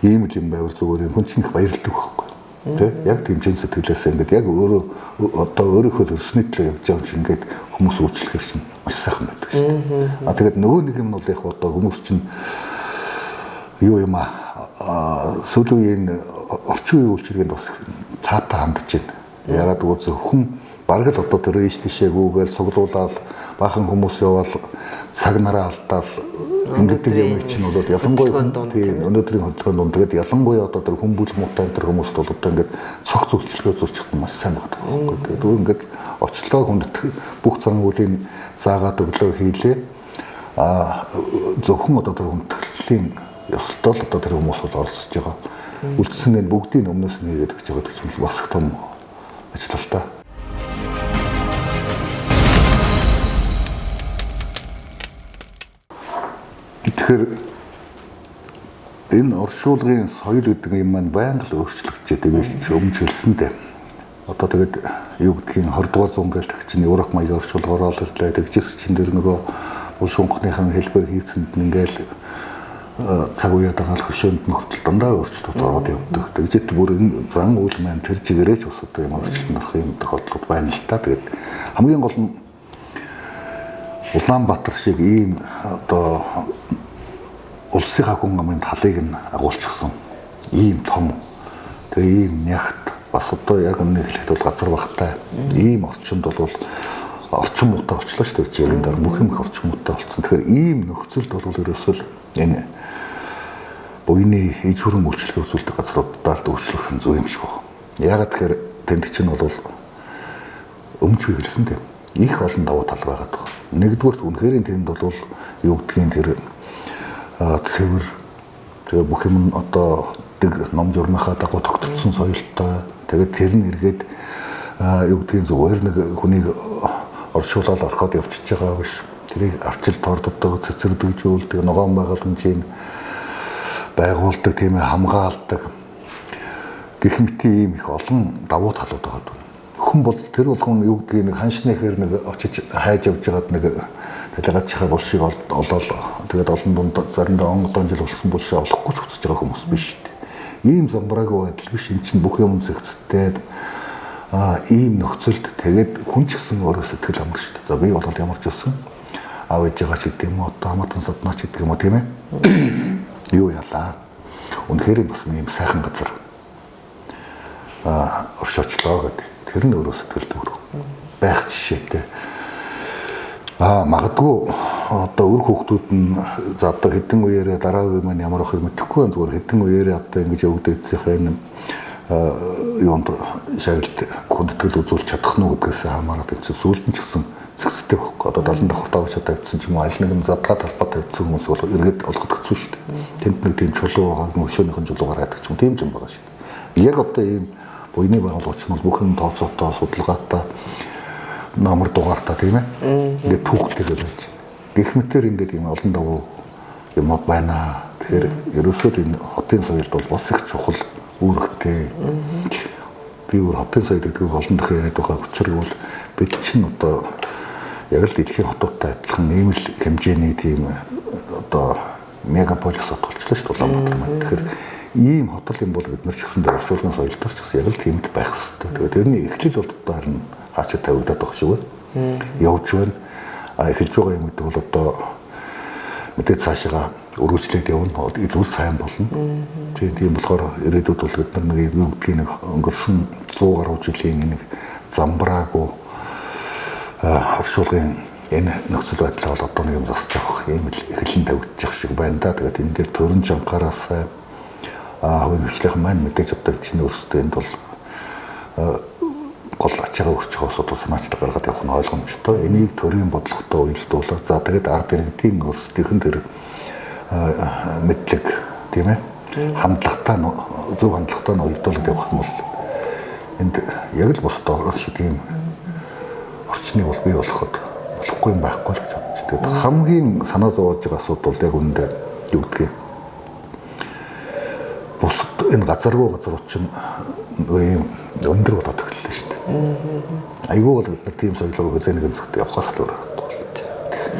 ийм л юм байвал зүгээр хүн чинь их баярлдаг байхгүй. Тэ яг дэмжин сэтгэлээс ингээд яг өөрөө одоо өөрийнхөө төрсний төлөө явж байгаа юм ингээд хүмүүс үйлчлэхэр чинь маш сайхан байдаг шүү дээ. А тэгээд нөгөө нэг юм нь бол яг одоо хүмүүс чинь юу юм сүүлийн үеийн орчин үеийн үйлчлэгэнд бас цаатай хандж байна. Ягаад гэвэл зөвхөн бараг л одоо тэр ийш тийшээ гүүгээл цуглуулаад баахан хүмүүс яваал цаг нараа алдаал ингэдэг юм чинь бол ялангуяа тийм өнөөдрийн хөдөлгөөнд дунд тэгээд ялангуяа одоо тэр хүн бүл муутай энэ хүмүүст бол одоо ингээд цог зөвчлөгөө зурчихт маш сайн багт. Тэгээд ингээд очлоо хүнд бүх зан үйлийн заагаад өглөө хийлээ. Зөвхөн одоо тэр хүндэтгэлийн ёслолтой л одоо тэр хүмүүс бол оролцож байгаа. Үлдсэн нь бүгдийн өмнөөс нь хийгээд гэж байгаа гэж бас их том ажил л та. Тэгэхээр энэ оршуулгын соёл гэдэг юм маань байнга л өөрчлөгдөж байгаа биш өмнө хэлсэн дээ. Одоо тэгээд юу гэдгийг 20 дугаар зуун гэлтэх чинь Европ маягийн оршуулгаар ороод ирлээ. Тэгжээс чинь дэр нөгөө улшунгахныхын хэлбэр хийсэнд нь ингээл цаг үеэд дагаал хөшөөнд нь хүртэл дандаа өөрчлөлт ороод явдаг. Тэгжээд бүр энэ зан үйл маань тэр чигээрээ ч бас одоо юм өөрчлөлт орох юм тохиолдлууд байна л та. Тэгээд хамгийн гол нь Улаанбаатар шиг ийм одоо улсын хүн амын талыг нь агуулчихсан ийм том тэгээ ийм нягт бас одоо яг нэг хэлэхэд бол газар багтай ийм орчинд бол орчин муутай болчихлоо шүү дээ. Чиглэн дээр бүх юм их орчин муутай болсон. Тэгэхээр ийм нөхцөлд бол ерөөсөө энэ буйны иж хүрэн үйлчлэгээ үзүүлдэг газруудаар дүүшлэх нь зөв юм шиг байна. Ягаад тэгэхээр тэнд чинь бол өмч хэлсэн дээ. Их олон давуу тал байгаад байна. Нэгдүгürt үнэхээр тэнд бол юу гэдгийг тэр цэвэр тэгээ бүх юм одоо дэг ном журмынхаа дагуу тогтцсон соёлтой. Тэгээд тэр нь эргээд юу гэдгийг зүгээр нэг хүнийг оршуулаад орхоод явчихж байгаа биш. Тэрийг арчил торддог, цэцэрлэгжүүлдэг, ногоон байгууламжийг байгуулдаг, тийм ээ хамгаалдаг. Гэх мэт ийм их олон давуу талууд байгаа. Хүн бол тэр болгон юу гэдгийг нэг ханшныхэр нэг очиж хайж явж байгаад нэг талигач хаа булшиг олоод тэгээд олон дунд заримдаа онгодон жил болсон булшиг олохгүй ч хүсэж байгаа хүмүүс биш шүү дээ. Ийм замбраагүй байдал биш. Энд чинь бүх юм зэгцтэй ийм нөхцөлд тэгээд хүн ч гэсэн өөрөө сэтгэл амар шүү дээ. За би бол ямар ч байсан аав ээжээ ч гэдэг юм уу одоо хамаатан саднаач гэдэг юм уу тийм ээ. Юу ялаа. Үнэхээр бас ийм сайхан газар оршоочлоо гэдэг. Тэр нь өөрөө сэтгэл төвөр байх жишээтэй. Магадгүй одоо өр хүүхдүүд нь за одоо хэдэн үеэрээ дараагийн үе маань ямар ахыг мэдэхгүй байна. Зүгээр хэдэн үеэрээ одоо ингэж өвдөдсөхийн энэ юунд шагналт хүндэтгэл үзүүлж чадах нь гэдгээс хамаарат энэ сүүлд нь ч гэсэн зэгцтэй байхгүй. Одоо 70 давхар тавчаа тавьдсан ч юм уу аль нэгэн задгаа талбай тавьдсан хүмүүс бол эргээд олгох хэцүү шүү дээ. Тэнд нэг тийм чулуу байгаа мөшөөнийхэн чулуугаар хайдаг ч юм тийм юм байгаа шүү дээ. Яг одоо ийм буйны байгууллагч нь бүх юм тооцоотой судалгаатай номер дугаартай тийм ээ. Ингээд түүхтэй байж байна. Гэх мэтэр ингээд юм олон давуу юмуд байна. Тэгэхээр ерөөсөө энэ хотын соёлд бол бас их чухал үүрэгтэй. Би өөр хотын соёл гэдгийг олон дахин яриад байгаа учраас бол бид чинь одоо яг л дэлхийн хотуудтай адилхан ийм л хэмжээний тийм одоо мегаполис хот болчихлоо шүү дээ Улаанбаатар маань. Тэгэхээр ийм хотол юм бол бид нар ч гэсэн оршуулгын соёлдор ч гэсэн яг л тиймд байх хэрэгтэй. Тэгээд тэрний эхлэл бол одоо харин хаачаа тавигдаад байх шиг байна. Явж байна. Эхэлж байгаа юм гэдэг бол одоо мэдээ цаашаа өргөжлөд явна. Илүү сайн болно. Тийм болохоор ирээдүйд бол бид нар нэг юу гэдгийг нэг өнгөрсөн 100 гаруй жилийн нэг замбраагүй оршуулгын энэ нөхцөл байдлаа бол одоо нэг юм засаж авах юм эхлэн тавигдчих шиг байна да. Тэгээд энэ дээр төрөн жанхаараас хувийн хвшлийнхэн маань мэдээж одоо чинь өөрсдөө энд бол гол ачаараа өрч байгаа усууд санаачтай гаргаад явах нь ойлгомжтой. Энийг төрийн бодлоготой уялдуулаад за тэгээд ард иргэдийн өөрсдийнх нь тэр мэдлэг тийм ээ хандлагатай зөв хандлагатай нь уялдуулаад явах юм бол энд яг л бусдад орох шиг тийм орчныг бол бий болохгүй юм байхгүй л гэж бодчих. Тэгээд хамгийн санаа зовоож байгаа асуудал бол яг үүндээ юу гэдгийг бусад энэ газаргүй газрууд чинь ийм өндөр болоод эхэллээ шүү дээ. Айгүй бол бид нар тийм соёлоор үзэнэгэн зөвхөн явахаас л өөр.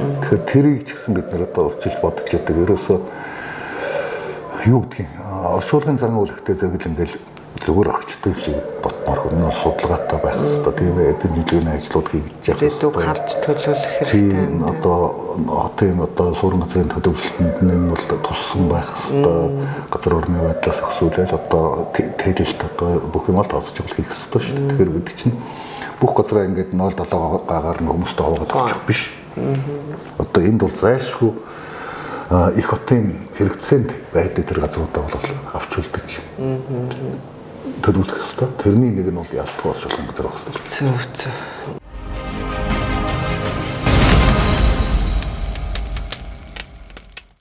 Тэгэхээр тэрийг ч гэсэн бид нэр одоо урьдчилж бодож яадаг. Ерөөсөө юу гэдгийг оршуулгын зан үйлхтэй зэрэгэл ингээл зүгээр өгчтэй юм шиг ботмоор хүмүүс судалгаатай байх хэрэгтэй. Тийм эдгээр нийлгээний ажлууд хийж явах хэрэгтэй. Бид харж төлөвлөх хэрэгтэй. Тийм одоо суурин газрын төлөвлөлтөнд нь бол туссан байх хэрэгтэй. Газар орны байдлаас өсвөлэл одоо тэлэлт одоо бүх юм л тооцож хийх хэрэгтэй шүү дээ. Тэгэхээр бид чинь бүх газраа ингээд 0.7 гагаар нь хүмүүстэй хаваагаад очих биш. Одоо энд бол зайлшгүй их хотын хэрэгцээнд байдаг тэр газруудаа бол авч үлдэж төлөвлөх хэрэгтэй. Тэрний нэг нь бол ялтгуур оршуулгын газар байх хэрэгтэй. Зөв.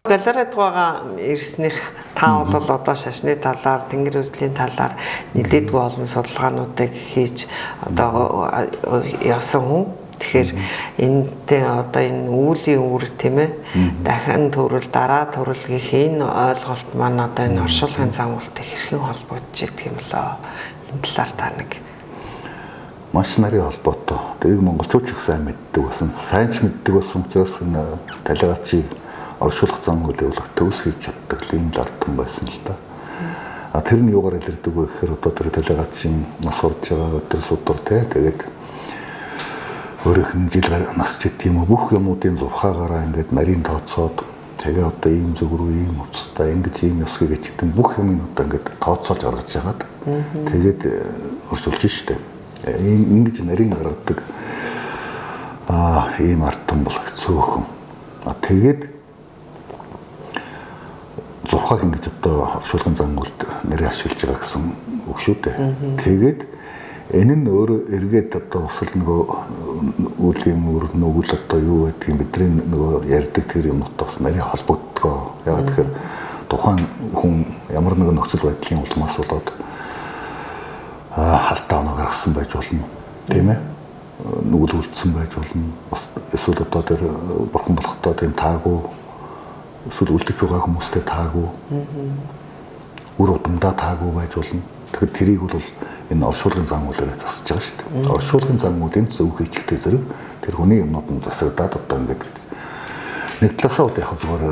Галерейд байгаа ирснэх та бол одоо шашны талаар, тэнгэр үзлийн талаар нэлээдгүй олон судалгаануудыг хийж одоо явсан хүн. Тэгэхээр энэтэй одоо энэ үүлийн үр тийм ээ дахин төрөл дараа төрөлгийнх энэ ойлголт маань одоо энэ оршуулгын зан үйлтэй хэрхэн холбогдож идэх юм лөө энэ талаар та нэг маш нарийн холбоотой. Тэрийг монголчууд ч их сайн мэддэг байсан. Сайн ч мэддэг байсан учраас энэ талигачийг оршуулах зан үйлийг төвс хийж чаддаг юм л ардсан байсан л да. Тэр нь юугаар илэрдэг вэ гэхээр одоо тэр талигачийн нас орж байгаа өдөр судар тэгээд өөрийнх нь жил нас ч гэдэг юм уу бүх юмуудын зурхаагаараа ингээд нарийн тооцоод тэгээ одоо ийм зүг рүү ийм уцтай ингэж ийм ёсгий гэж гэдэг бүх юм одоо ингээд тооцоолж гаргаж яагаад тэгээд өршүүлж штэ ингэж нарийн гаргадаг ийм артан бол цөөхөн тэгээд зурхааг ингэж одоо оршуулгын зан үйлд нэрээ ашиглаж байгаа гэсэн үг шүү дээ. Тэгээд энэ нь өөрөө эргээд одоо бас л нөгөө үлийн үр нүгэл одоо юу гэдгийг бидний нөгөө ярьдаг тэр юмтай бас нарийн холбогдгоо. Яг тэгэхээр тухайн хүн ямар нэгэн нөхцөл байдлын улмаас болоод халтаа оноо гаргасан байж болно. Тийм ээ. Нүгэл үлдсэн байж болно. Бас эсвэл одоо тэр бурхан болохдоо тийм таагүй эсвэл үлдэж байгаа хүмүүстэй таагүй. Үр удамдаа таагүй байж болно. Тэгэхээр тэрийг бол энэ оршуулгын зан үйлээр засаж байгаа шүү дээ. Оршуулгын зан үйлийн зөв хийчихтэй зэрэг тэр хүний юмнууд нь засагдаад одоо ингээд нэг талаасаа бол яг зүгээр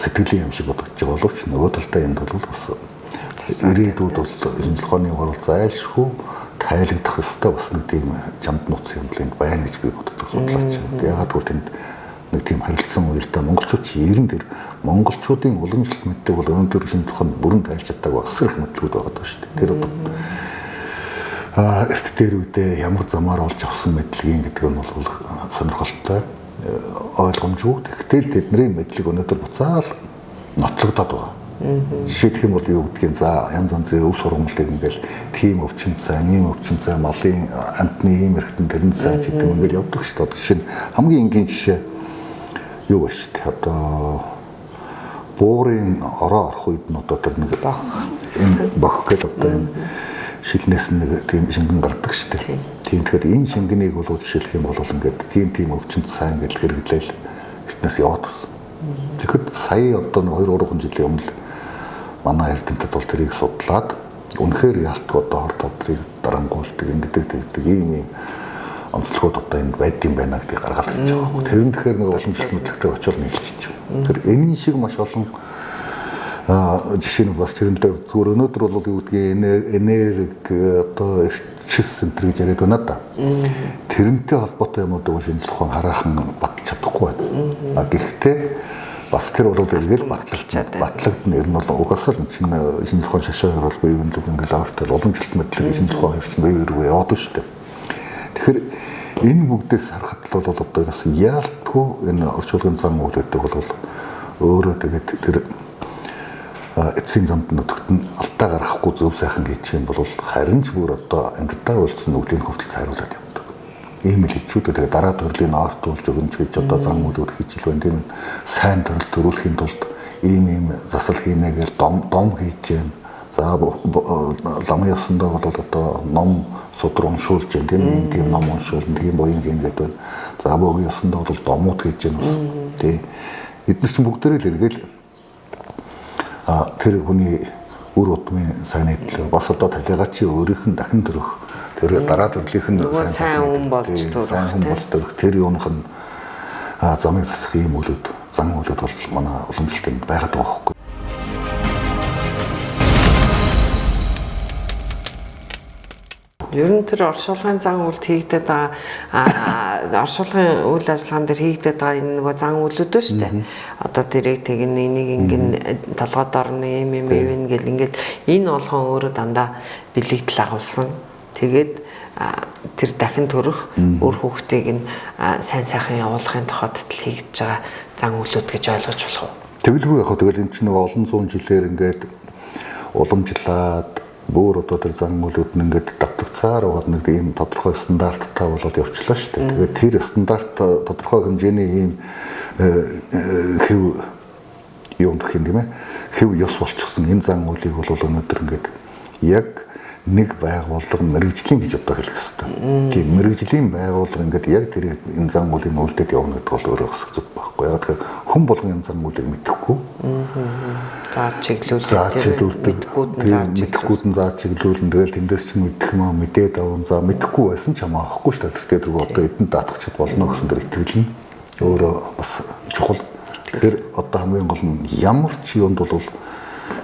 сэтгэлийн юм шиг бодож байгаа боловч нөгөө талдаа энд бол бас ирээдүйд бол шинжилгээний хурал зайлшгүй тайлагдах ёстой бас нэг тийм чамд нууц юм л энд байна гэж би боддог судлаач. Ягаад гэвэл тэнд нэг тийм харилцсан үедээ монголчууд ер нь тэр монголчуудын уламжлалт мэдлэг бол өнөөдөр шинжилгээнд бүрэн тайлж чаддаг бас их мэдлэгүүд байгаа даа шүү дээ. Тэр одоо эрт дээр үедээ ямар замаар олж авсан мэдлэгийн гэдэг нь бол сонирхолтой ойлгомжгүй. Тэгтэл тэдний мэдлэг өнөөдөр буцаал нотлогдоод байгаа. Жишээлх юм бол юу гэдгийг за янз янзын өв сургамлыг ингээл тийм өвчин сайн, ийм өвчин сайн, малын амтны ийм эргэтэн тэрэн сайн гэдэг юм ингээл явдаг шүү дээ. Жишээ нь хамгийн энгийн жишээ юу ба шүү дээ. Одоо буурын ороо орох үед нь одоо тэр нэг энэ бохих гэдэг одоо энэ шилнээс нэг тийм шингэн гардаг шүү дээ. Тийм тэгэхээр энэ шингэнийг бол жишээлх юм бол ингээд тийм өвчнөд сайн гэж хэрэглээл эртнээс яваад байна. Тэгэхэд сая одоо 2-3 жилийн өмнө манай эрдэмтэд бол тэрийг судлаад үнэхээр ялтгүй одоо хорт одрыг дарангуулдаг ингэдэг ийм онцлогууд одоо энд байдсан байна гэдгийг гаргаад ирж байгаа байхгүй. Тэр нь тэгэхээр нэг уламжлалт мэдлэгтэй очиод нийлчихэж байгаа. Тэр энийн шиг маш олон жишээ нь бас тэрэн дээр зүгээр өнөөдөр бол юу гэдгийг энерги одоо эрчил центр гэж яриад байна да. Тэрнтэй холбоотой юмудыг шинжлэх ухаан хараахан баталж чадахгүй байна. Гэхдээ бас тэр бол эргэл батлагдана. Ер нь бол угаасаа л чинь шинжлэх ухаан шашаагаар бол бие биенлэг ингээл авартай уламжлалт мэдлэг шинжлэх ухаан хэвчин бие биенээ яваад шүү дээ. Тэгэхээр энэ бүгдээс харахад бол одоо бас яалтгүй энэ орчуулгын зам үйл гэдэг бол өөрөө тэгээд тэр эцсийн замд нутагт нь алтаа гаргахгүй зөв сайхан гэж юм бол харин ч бүр одоо амьдтаа үлдсэн нүглийн хөвтөл сайруулад явдаг. Ийм л хичүүдээ тэгээд дараа төрлийн ортуулж өгнч гэж одоо зам үүдүүд хийж л байна. Тийм сайн төрөл төрүүлэхийн тулд ийм засал хийнэ гэж дом хийж гэн За ламын ёсондоо бол одоо ном судар уншуулж байна тийм ном уншуулна тийм боён гэдэг байна. За бөөгийн ёсондоо бол домууд хийж байна бас. Тийм бид нар чинь бүгдээрээ л эргээл тэр хүний үр удмын сайн нийтлэл бас одоо талигаа чи өөрийнх нь дахин төрөх тэр дараа төрлийнх нь сайн хүн болж төрөх тэр юуных нь замыг засах ийм зан үйлүүд бол манай уламжлалтанд байгаад байгаа байхгүй. Ер нь тэр оршуулгын зан үйлд хийгдээд байгаа оршуулгын үйл ажиллагаан дээр хийгдээд байгаа энэ нөгөө зан үйлүүд ба шүү дээ. Одоо тэрийг тэгнэ энийг ингэн толгойд орно юм гэл ингээд энэ болгон өөрөө дандаа бэлэгдэл агуулсан. Тэгээд тэр дахин төрөх өөр хүүхдийг нь сайн сайхан явуулахын тохиолдолд хийгдэж байгаа зан үйлүүд гэж ойлгож болох уу? Тэгэлгүй яг тэгэл энэ чинь нөгөө олон зуун жилээр ингээд уламжлаад бүр одоо тэр зан үйлүүд нь ингээд давтагцаар байгаа нэг ийм тодорхой стандарттай болоод явчлаа шүү дээ. Тэгээд тэр стандарт тодорхой хэмжээний ийм хэв юм гэх юм ээ. Хэв ёс болчихсон энэ зан үйлийг бол өнөөдөр ингээд яг нэг байгууллага мэрэгжлийн гэж одоо хэлэх хэрэгтэй. Тийм мэрэгжлийн байгууллага ингээд яг тэр энэ зан үйлийг үлдээд явна гэдэг бол өөрөө хэсэг зүг байхгүй. Яг тэгэхээр хүн болгон энэ зан үйлийг мэдэхгүй. Зааж чиглүүлдэг. Мэдэхгүйд нь зааж чиглүүлнэ. Тэгэл тэндээс чинь мэдэх юм аа мэдээд аван за мэдэхгүй байсан ч хамаахгүй шүү дээ. Тэр дөрөв одоо эдэнд даатгачих болно гэсэн дэр итгэлэн өөрөө бас чухал. Тэгэхээр одоо хамгийн гол нь ямар ч юунд бол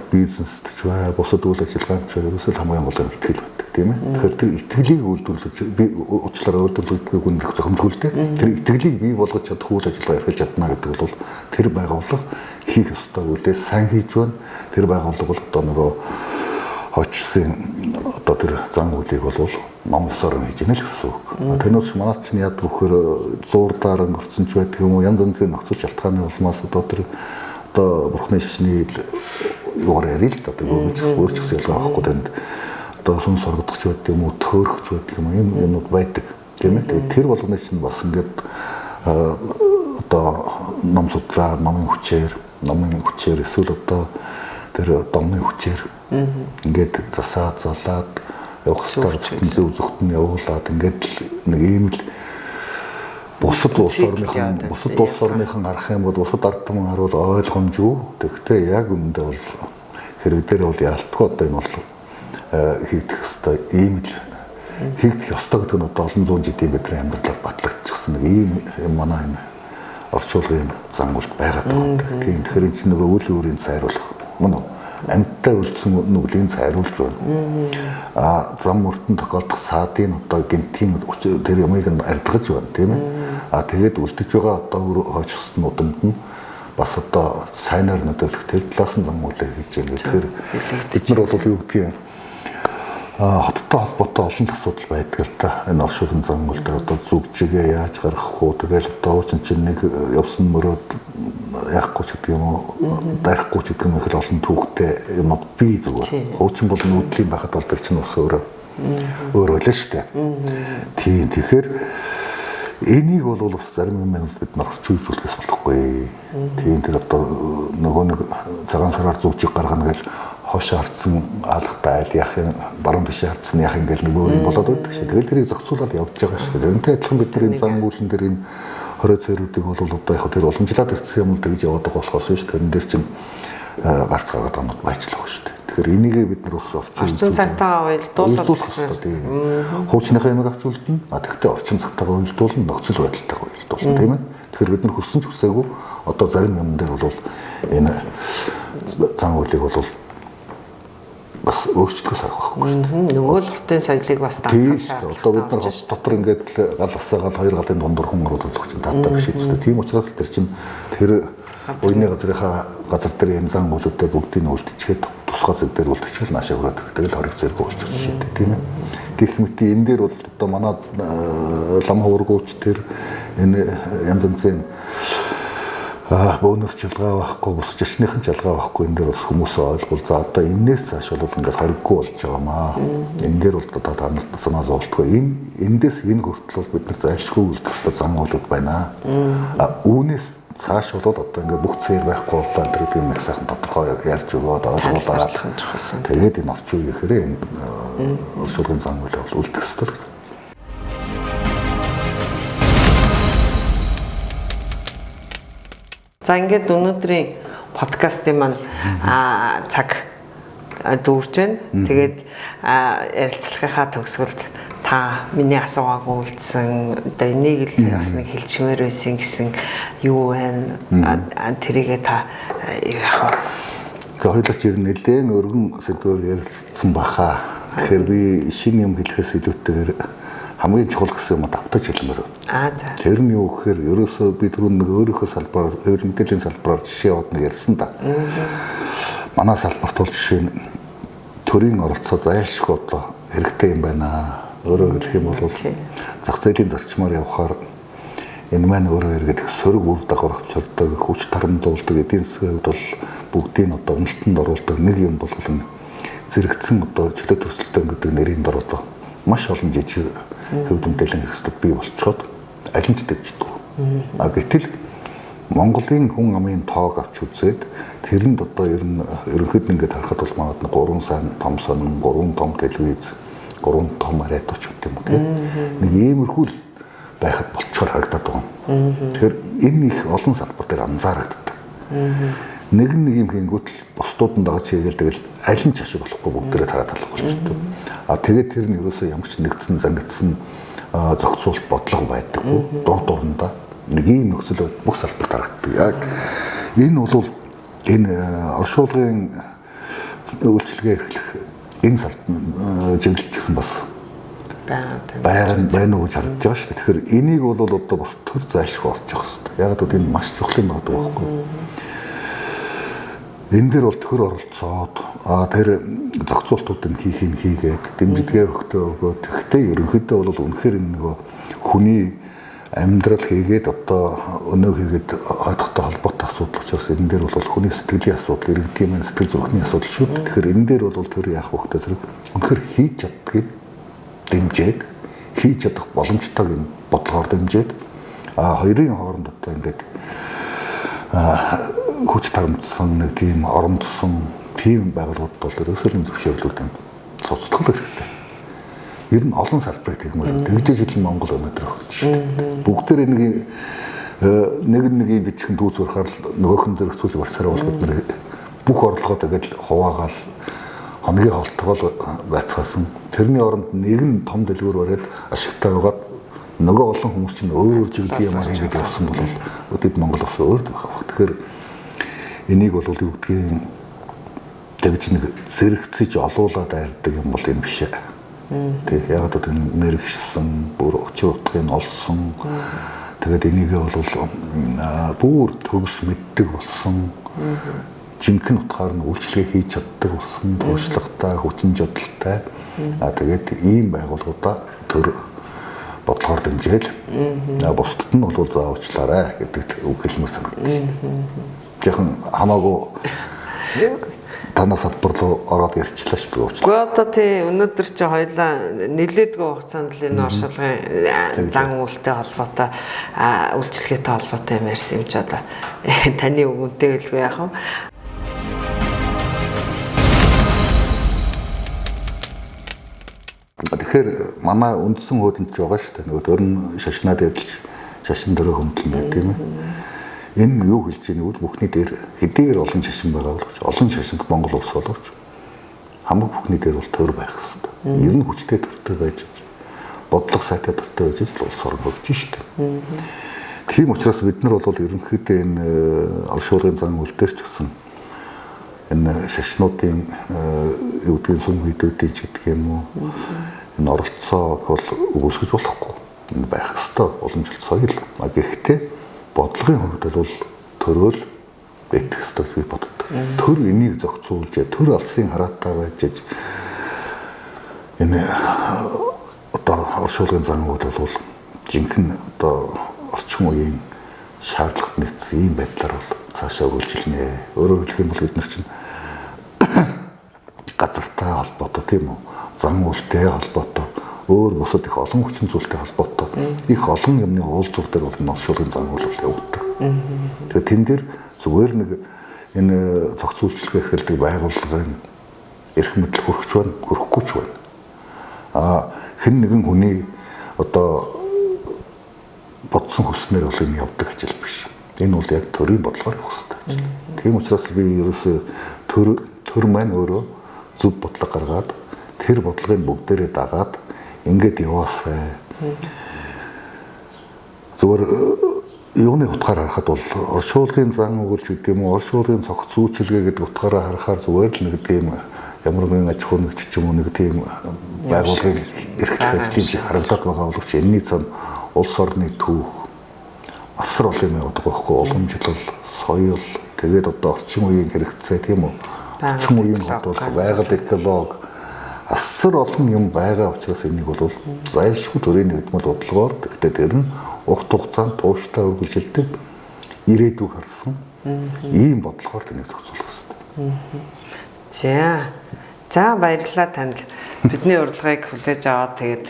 бизнест ч бай, бусад үйл ажиллагаанд ч бай, ерөөсөө хамгийн гол нь итгэл байдаг, тийм ээ. Тэгэхээр тэр итгэлийг үйлдвэрлэж би уучлаарай үйлдвэрлэдэггүй хүн их зохимжгүй. Тэр итгэлийг бий болгож чадах үйл ажиллагаа эрхэлж чадна гэдэг бол тэр байгууллага хийх ёстой үйлээ сайн хийж байна. Тэр байгууллага бол одоо нөгөө хойчсын одоо тэр зан үйлийг бол ном ёсоор нь хийж яана л гэсэн үг. Тэрнээс манай чинь яд вөхөр зуурдаар өнгөрцөн ч байдаг юм уу янз янзын нөхцөл шалтгааны улмаас одоо тэр одоо бурхны шашны юугаар ярил л одоо өөр ч гэсэн ялгаа авахгүй тэнд одоо сүнс соргодогч байдаг юм уу төөрөгч байдаг юм ийм юмуд байдаг тийм ээ. Тэгээд тэр болгоны чинь бас ингээд одоо ном судраа номын хүчээр эсвэл одоо тэр домны хүчээр ингээд засаад залаад явах хэрэгтэй зөв зөвхөн явуулаад ингээд нэг ийм л бусад улс орныхан арах юм бол бусад ард түмэн харуул ойлгомжгүй. Тэгэхдээ яг үүндээ бол хэрэг дээр бол яалтгүй одоо энэ бол хийгдэх ёстой ийм л хийгдэх ёстой гэдэг нь одоо олон зуун жилийн бидний амьдралаар батлагдчихсан нэг ийм манай энэ орчуулгын зан үйл байгаад байгаа. Тийм тэгэхээр энэ чинь нөгөө үйл өөрийн цайруулах мөн үү? Амьттай үлдсэн нүглийн цайруулж байна. Зам мөртөнд тохиолдох саадын одоо гинтийн тэр ямыг нь арилгаж байна тийм ээ. Тэгээд үлдэж байгаа одоо хойчсон удамд нь бас одоо сайнаар нөлөөлөх тэр талаас нь зам үйлээ хийж байгаа. Тэгэхээр бид нар бол юу гэдгийг хоттой холбоотой олон асуудал байдаг л да. Энэ оршуулгын зан үйл дээр одоо зүгжигээ яаж гаргах уу тэгэл одоо чинь нэг явсан мөрөөд яахгүй ч гэдэг юм уу дарахгүй ч гэдэг юм их олон түүхтэй юмуд бий зүгээр. Хуучин бол нүүдлийн байхад бол тэр чинь бас өөр байлаа шүү дээ. Тийм тэгэхээр энийг бол бас зарим юм бид нар орчуулжуулахс болохгүй. Тийм тэр одоо нөгөө нэг цагаан сараар зүгжиг гаргана гэж хошоо хартсан алгатай айл яах юм баруун тишээ хартсан яах ингээл нөгөө юм болоод байдаг шээ. Тэгэл тэрийг зохицуулаад явж байгаа шүү дээ. Энтэй адилхан бид нар энэ зан үйлэн дээр энэ хорой цэрүүдийг бол одоо яг тэр уламжлаад ирсэн юм л тэгж яваад байгаа болохоос шүү дээ. Тэрэн дээр чинь гарц гаргаад байгаа нь баяжлах шүү дээ. Тэгэхээр энийг бид нар бас орчин цагтаа уйлдуулах хэрэгтэй. Хуучныхаа юмыг авч үлдэнэ. Тэгэхдээ орчин цагтаа уйлдуулна, нөхцөл байдалтайгаа уйлдуулна тийм ээ. Тэгэхээр бид нар хүссэн ч хүсээгүй одоо зарим юм дээр бол энэ зан үйлийг бол бас өөрчлөхөөс арга байхгүй шүү дээ. Нөгөө л хотын соёлыг бас даахаа. Одоо бид нар хот дотор ингээд гал асаагаал хоёр галын дундуур хүн оруулах чинь таатай биш үү. Тийм учраас тэр чинь тэр уйны газар дээр энэ зан үйлүүдээ бүгдийг нь үлдчихээд тусгай зэг дээр үлдчихэл наашаа өрөөд тэгэл хориг зэрэг болчих шээ тийм ээ. Гэх мэт энэ дээр бол одоо манай лам хуургууч тэр энэ янз янзын бөөнөр чалгаа байхгүй бус жишнийхэн чалгаа байхгүй энэ дээр бас хүмүүс ойлгуул за одоо энээс цааш бол ингээд хориггүй болж байгаамаа. Энэ дээр бол одоо та нарт санаа зовлтгүй эндээс энэ хүртэл бол бид нар зайлшгүй үлдэх зам үйлүүд байна. Үүнээс цааш бол одоо ингээ бүх цээр байхгүй боллоо энэ гэдэг юм их сайхан тодорхой ярьж өгөөд ойлгуулаад тэгээд энэ орчин үеийн хэрэг энэ уршуулгын зан үйл бол үлдэх ёстой л. За ингээд өнөөдрийн подкастын маань цаг дүүрж байна. Тэгээд ярилцлагынхаа төгсгөлд та миний асуугааг үйлдсэн одоо энийг л бас нэг хэлчмээр байсан гэсэн юу байна? Тэрийгээ та юу яах вэ? За хоёулаач ер нь нэлээд өргөн сэдвээр ярилцсан баха. Тэгэхээр би шинэ юм хэлэхээс илүүтэйгээр хамгийн чухал гэсэн юм давтаж хэлмээр байна. За. Тэр нь юу гэхээр ерөөсөө би түрүүн нэг өөрийнхөө салбараар мэдээллийн салбараар жишээ аваад нэг ярьсан да. Манай салбарт бол жишээ нь төрийн оролцоо зайлшгүй одоо хэрэгтэй юм байна. Өөрөөр хэлэх юм бол зах зээлийн зарчмаар явхаар энэ маань өөрөөр хэлэх сөрөг үр дагавар авчирдаг, хүч тарамдуулдаг, эдийн засгийн хувьд бол бүгдийг одоо уналтанд оруулдаг нэг юм бол зэрэгцэн одоо чөлөө төрөлтөө гэдэг нэрийн дор одоо маш олон жижиг хөв мэдээллийн хэрэгсэл бий болцоход аль нь ч дэвждэг. Гэтэл Монголын хүн амын тоог авч үзээд тэрэнд одоо ер нь ерөнхийд ингээд харахад бол манад 3 сайн том сонин, 3 том телевиз, 3 том радиоч гэдэг юм уу тийм. Нэг иймэрхүү л байхад болцохоор харагдаад байгаа. Тэгэхээр энэ их олон салбар дээр анзаарагддаг. Нэг юм хийнгүүт л бусдууд нь дагаж хийгээл аль нь ч ашиг болохгүй бүгдээрээ тараад талах болчихдог. Тэгээд тэр нь ерөөсөө ямар ч нэгдсэн зангидсан зохицуулт бодлого байдаггүй. Дур дурандаа нэг ийм нөхцөл бүх салбарт харагддаг. Яг энэ бол энэ оршуулгын үйлчилгээ эрхлэх энэ чиглэлч гэсэн бас байна уу гэж харагдаж байгаа шүү дээ. Тэгэхээр энийг бол одоо бас төр зайлшгүй орж явах хэрэгтэй. Яг л энэ маш чухал юм байдаг байхгүй. Энэ дээр бол төр оролцоод тэр зохицуултуудыг хийгээд дэмжлэгээ өгөөд тэгтээ ерөнхийдөө бол үнэхээр энэ нөгөө хүний амьдрал хийгээд одоо өнөө хийгээд хойдохтой холбоотой асуудал учраас энэ дээр бол хүний сэтгэлийн асуудал, иргэдийн сэтгэл зүрхний асуудал шүү дээ. Тэгэхээр энэ дээр бол тэр яах вэ гэхээр зэрэг үнэхээр хийж чаддгийг дэмжээд хийж чадах боломжтойг юм бодлогоор дэмжээд хоёрын хооронд одоо ингээд хүч тарамдсан нэг тийм оромдсон тийм байгууллагууд бол ерөөсөө зөвшөөрлүүдийн цуцлах хэрэгтэй. Ер нь олон салбарыг тэгмээр тэгжээ жил Монгол өнөдөр өгч шүү дээ. Бүгдээр нэг бичхэн дүүс урахаар нөгөөх нь зэрэгцүүлж барсараа бол бид нэр бүх орлогоо тэгэл хуваагаал хамгийн холтгоол байцгаасан. Тэрний оронд нэг нь том дэлгүүр бариад ашигтай байгаад нөгөө олон хүмүүс чинь өөр чиглэлийн юм хийгээд явсан бол өдөд Монгол бас өөр байх. Тэгэхээр энийг бол юу гэдгийг тэгж нэг зэрэгцэж олуулаад айрдаг юм бол энэ биш ээ. Тэг яг одоо мэрэгшсэн бүр учир утгыг олсон. Тэгээд энийг бол бүр төгс мэддэг болсон. Жинхэнэ утгаар нь үйлчлэгээ хийж чаддаг болсон. Туршлагатай, хүчин чадалтай. Тэгээд ийм байгууллагуудаа төр бодлогоор дэмжээл. Бусдад нь бол заавчлаарай гэдэг үг хэлмээр санагдав. Яхан хамаагүй танаас салбар руу ороод ярьчлаа шүү дээ. Гэхдээ одоо тий өнөөдөр чи хоёлаа нэлээдгүй хугацаанд л энэ оршуулгын зан үйлтэй холбоотой үйлчлэгээтэй холбоотой юм ярьсан юм чи одоо таны өгөнтэй хэлгүй яах вэ? Тэгэхээр манай үндсэн хуулийн ч байгаа шүү дээ. Нөгөө төрн шашнаад эдэлж шашин дөрөв хөндлөн байт юм ээ. Энэ юу хэлж ийнэ бол бүхний дээр хэдийгээр олон шашин байгаа боловч олон шашинд Монгол улс боловч хамаг бүхний дээр бол төр байх хэрэгтэй. Ер нь хүчтэй төртэй байж бодлого сайтай төртэй байж л улс орн хөгжиж шүү дээ. Тийм учраас бид нар бол ерөнхийдөө энэ оршуулгын зан үйл дээр ч гэсэн энэ шашнуудын юу гэдгийг сүм хийдүүдийн ч гэдэг юм уу энэ оролцоог бол үгүйсгэж болохгүй. Энэ байх ёстой уламжлалт соёл. Гэхдээ бодлогын хувьд бол төрөөл байтах ёстой гэж би боддог. Төр энийг зохицуулж, төр алсын хараатай байж энэ одоо оршуулгын зан үйл бол жинхэнэ одоо орчин үеийн шаардлагат нийцсэн ийм байдлаар бол цаашаа үргэлжилнэ. Өөрөөр хэлэх юм бол бид нар чинь газартай холбоотой тийм үү? Зан үйлтэй холбоотой, өөр бусад их олон хүчин зүйлтэй холбоотой их олон юмны уулзуур дээр бол оршуулгын зан үйл явагддаг. Тэгэхээр тэн дээр зүгээр нэг энэ зохиц үйлчлэгээ эрхэлдэг байгууллагын эрх мэдэл хүрч байна, хүрхгүй ч байна. Хэн нэгэн хүний одоо бодсон хүснээр бол энэ явдаг ажил биш. Энэ бол яг төрийн бодлогоор явах хэрэгтэй. Тийм учраас би ерөөсөө төр маань өөрөө зөв бодлого гаргаад тэр бодлогын бүгдээрээ дагаад ингээд яваасай. Зүгээр юуны утгаар харахад бол оршуулгын зан өгүүлж гэдэг юм уу, оршуулгын цогц үйлчилгээ гэдэг утгаараа харахаар зүгээр л нэг тийм ямар нэгэн аж ахуй нэгч ч юм уу нэг тийм байгууллагын эрхлэх ажлын шиг харагдаад байгаа боловч энэний цаана улс орны түүх асар олон юм явдаг байхгүй, уламжлал, соёл, тэгээд одоо орчин үеийн хэрэгцээ тийм үү, орчин үеийн бодлого, байгаль экологи асар олон юм байгаа учраас энийг бол зайлшгүй төрийн нэгдмэл бодлогоор гэхдээ тэр нь урт хугацаанд тууштай үргэлжилдэг ирээдүйг харсан ийм бодлогоор тэнийг зохицуулах хэрэгтэй. За баярлалаа танд. Бидний урилгыг хүлээж аваад тэгээд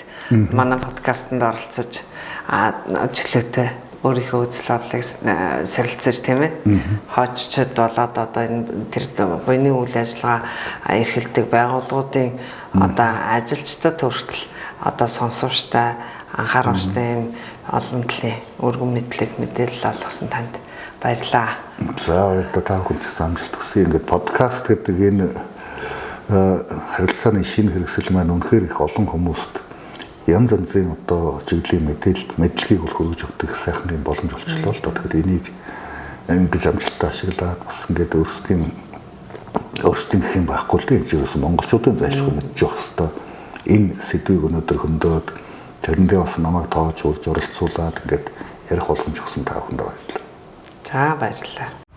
манай подкастт оролцож чөлөөтэй өөрийнхөө үзэл бодлыг солилцож тийм ээ. Хооччод болоод одоо энэ тэр буйны үйл ажиллагаа эрхэлдэг байгууллагуудын одоо ажилчдад хүртэл одоо сонсовчтой анхааруулжтай юм олон талын өргөн мэдээлэл олгосон танд баярлалаа. За баярлалаа та бүхэнд амжилт хүсье. Ингээд подкаст гэдэг энэ харилцааны шинэ хэрэгсэл маань үнэхээр их олон хүмүүст янз янзын одоо чиглэлийн мэдлэгийг бол хүргэж өгөх сайхан юм боломж болчихлоо л доо. Тэгэхээр энийг ингэж амжилттай ашиглаад бас ингээд өөрсдийн гэх юм байхгүй л дээ. Ерөөсөн монголчуудын зайлшгүй мэдж явах хэрэгтэй. Энэ сэдвийг өнөөдөр хөндөд тэрэндээ бас намайг тоож урьж оролцуулаад ингээд ярих боломж өгсөн та бүхэнд баярлалаа. За баярлалаа.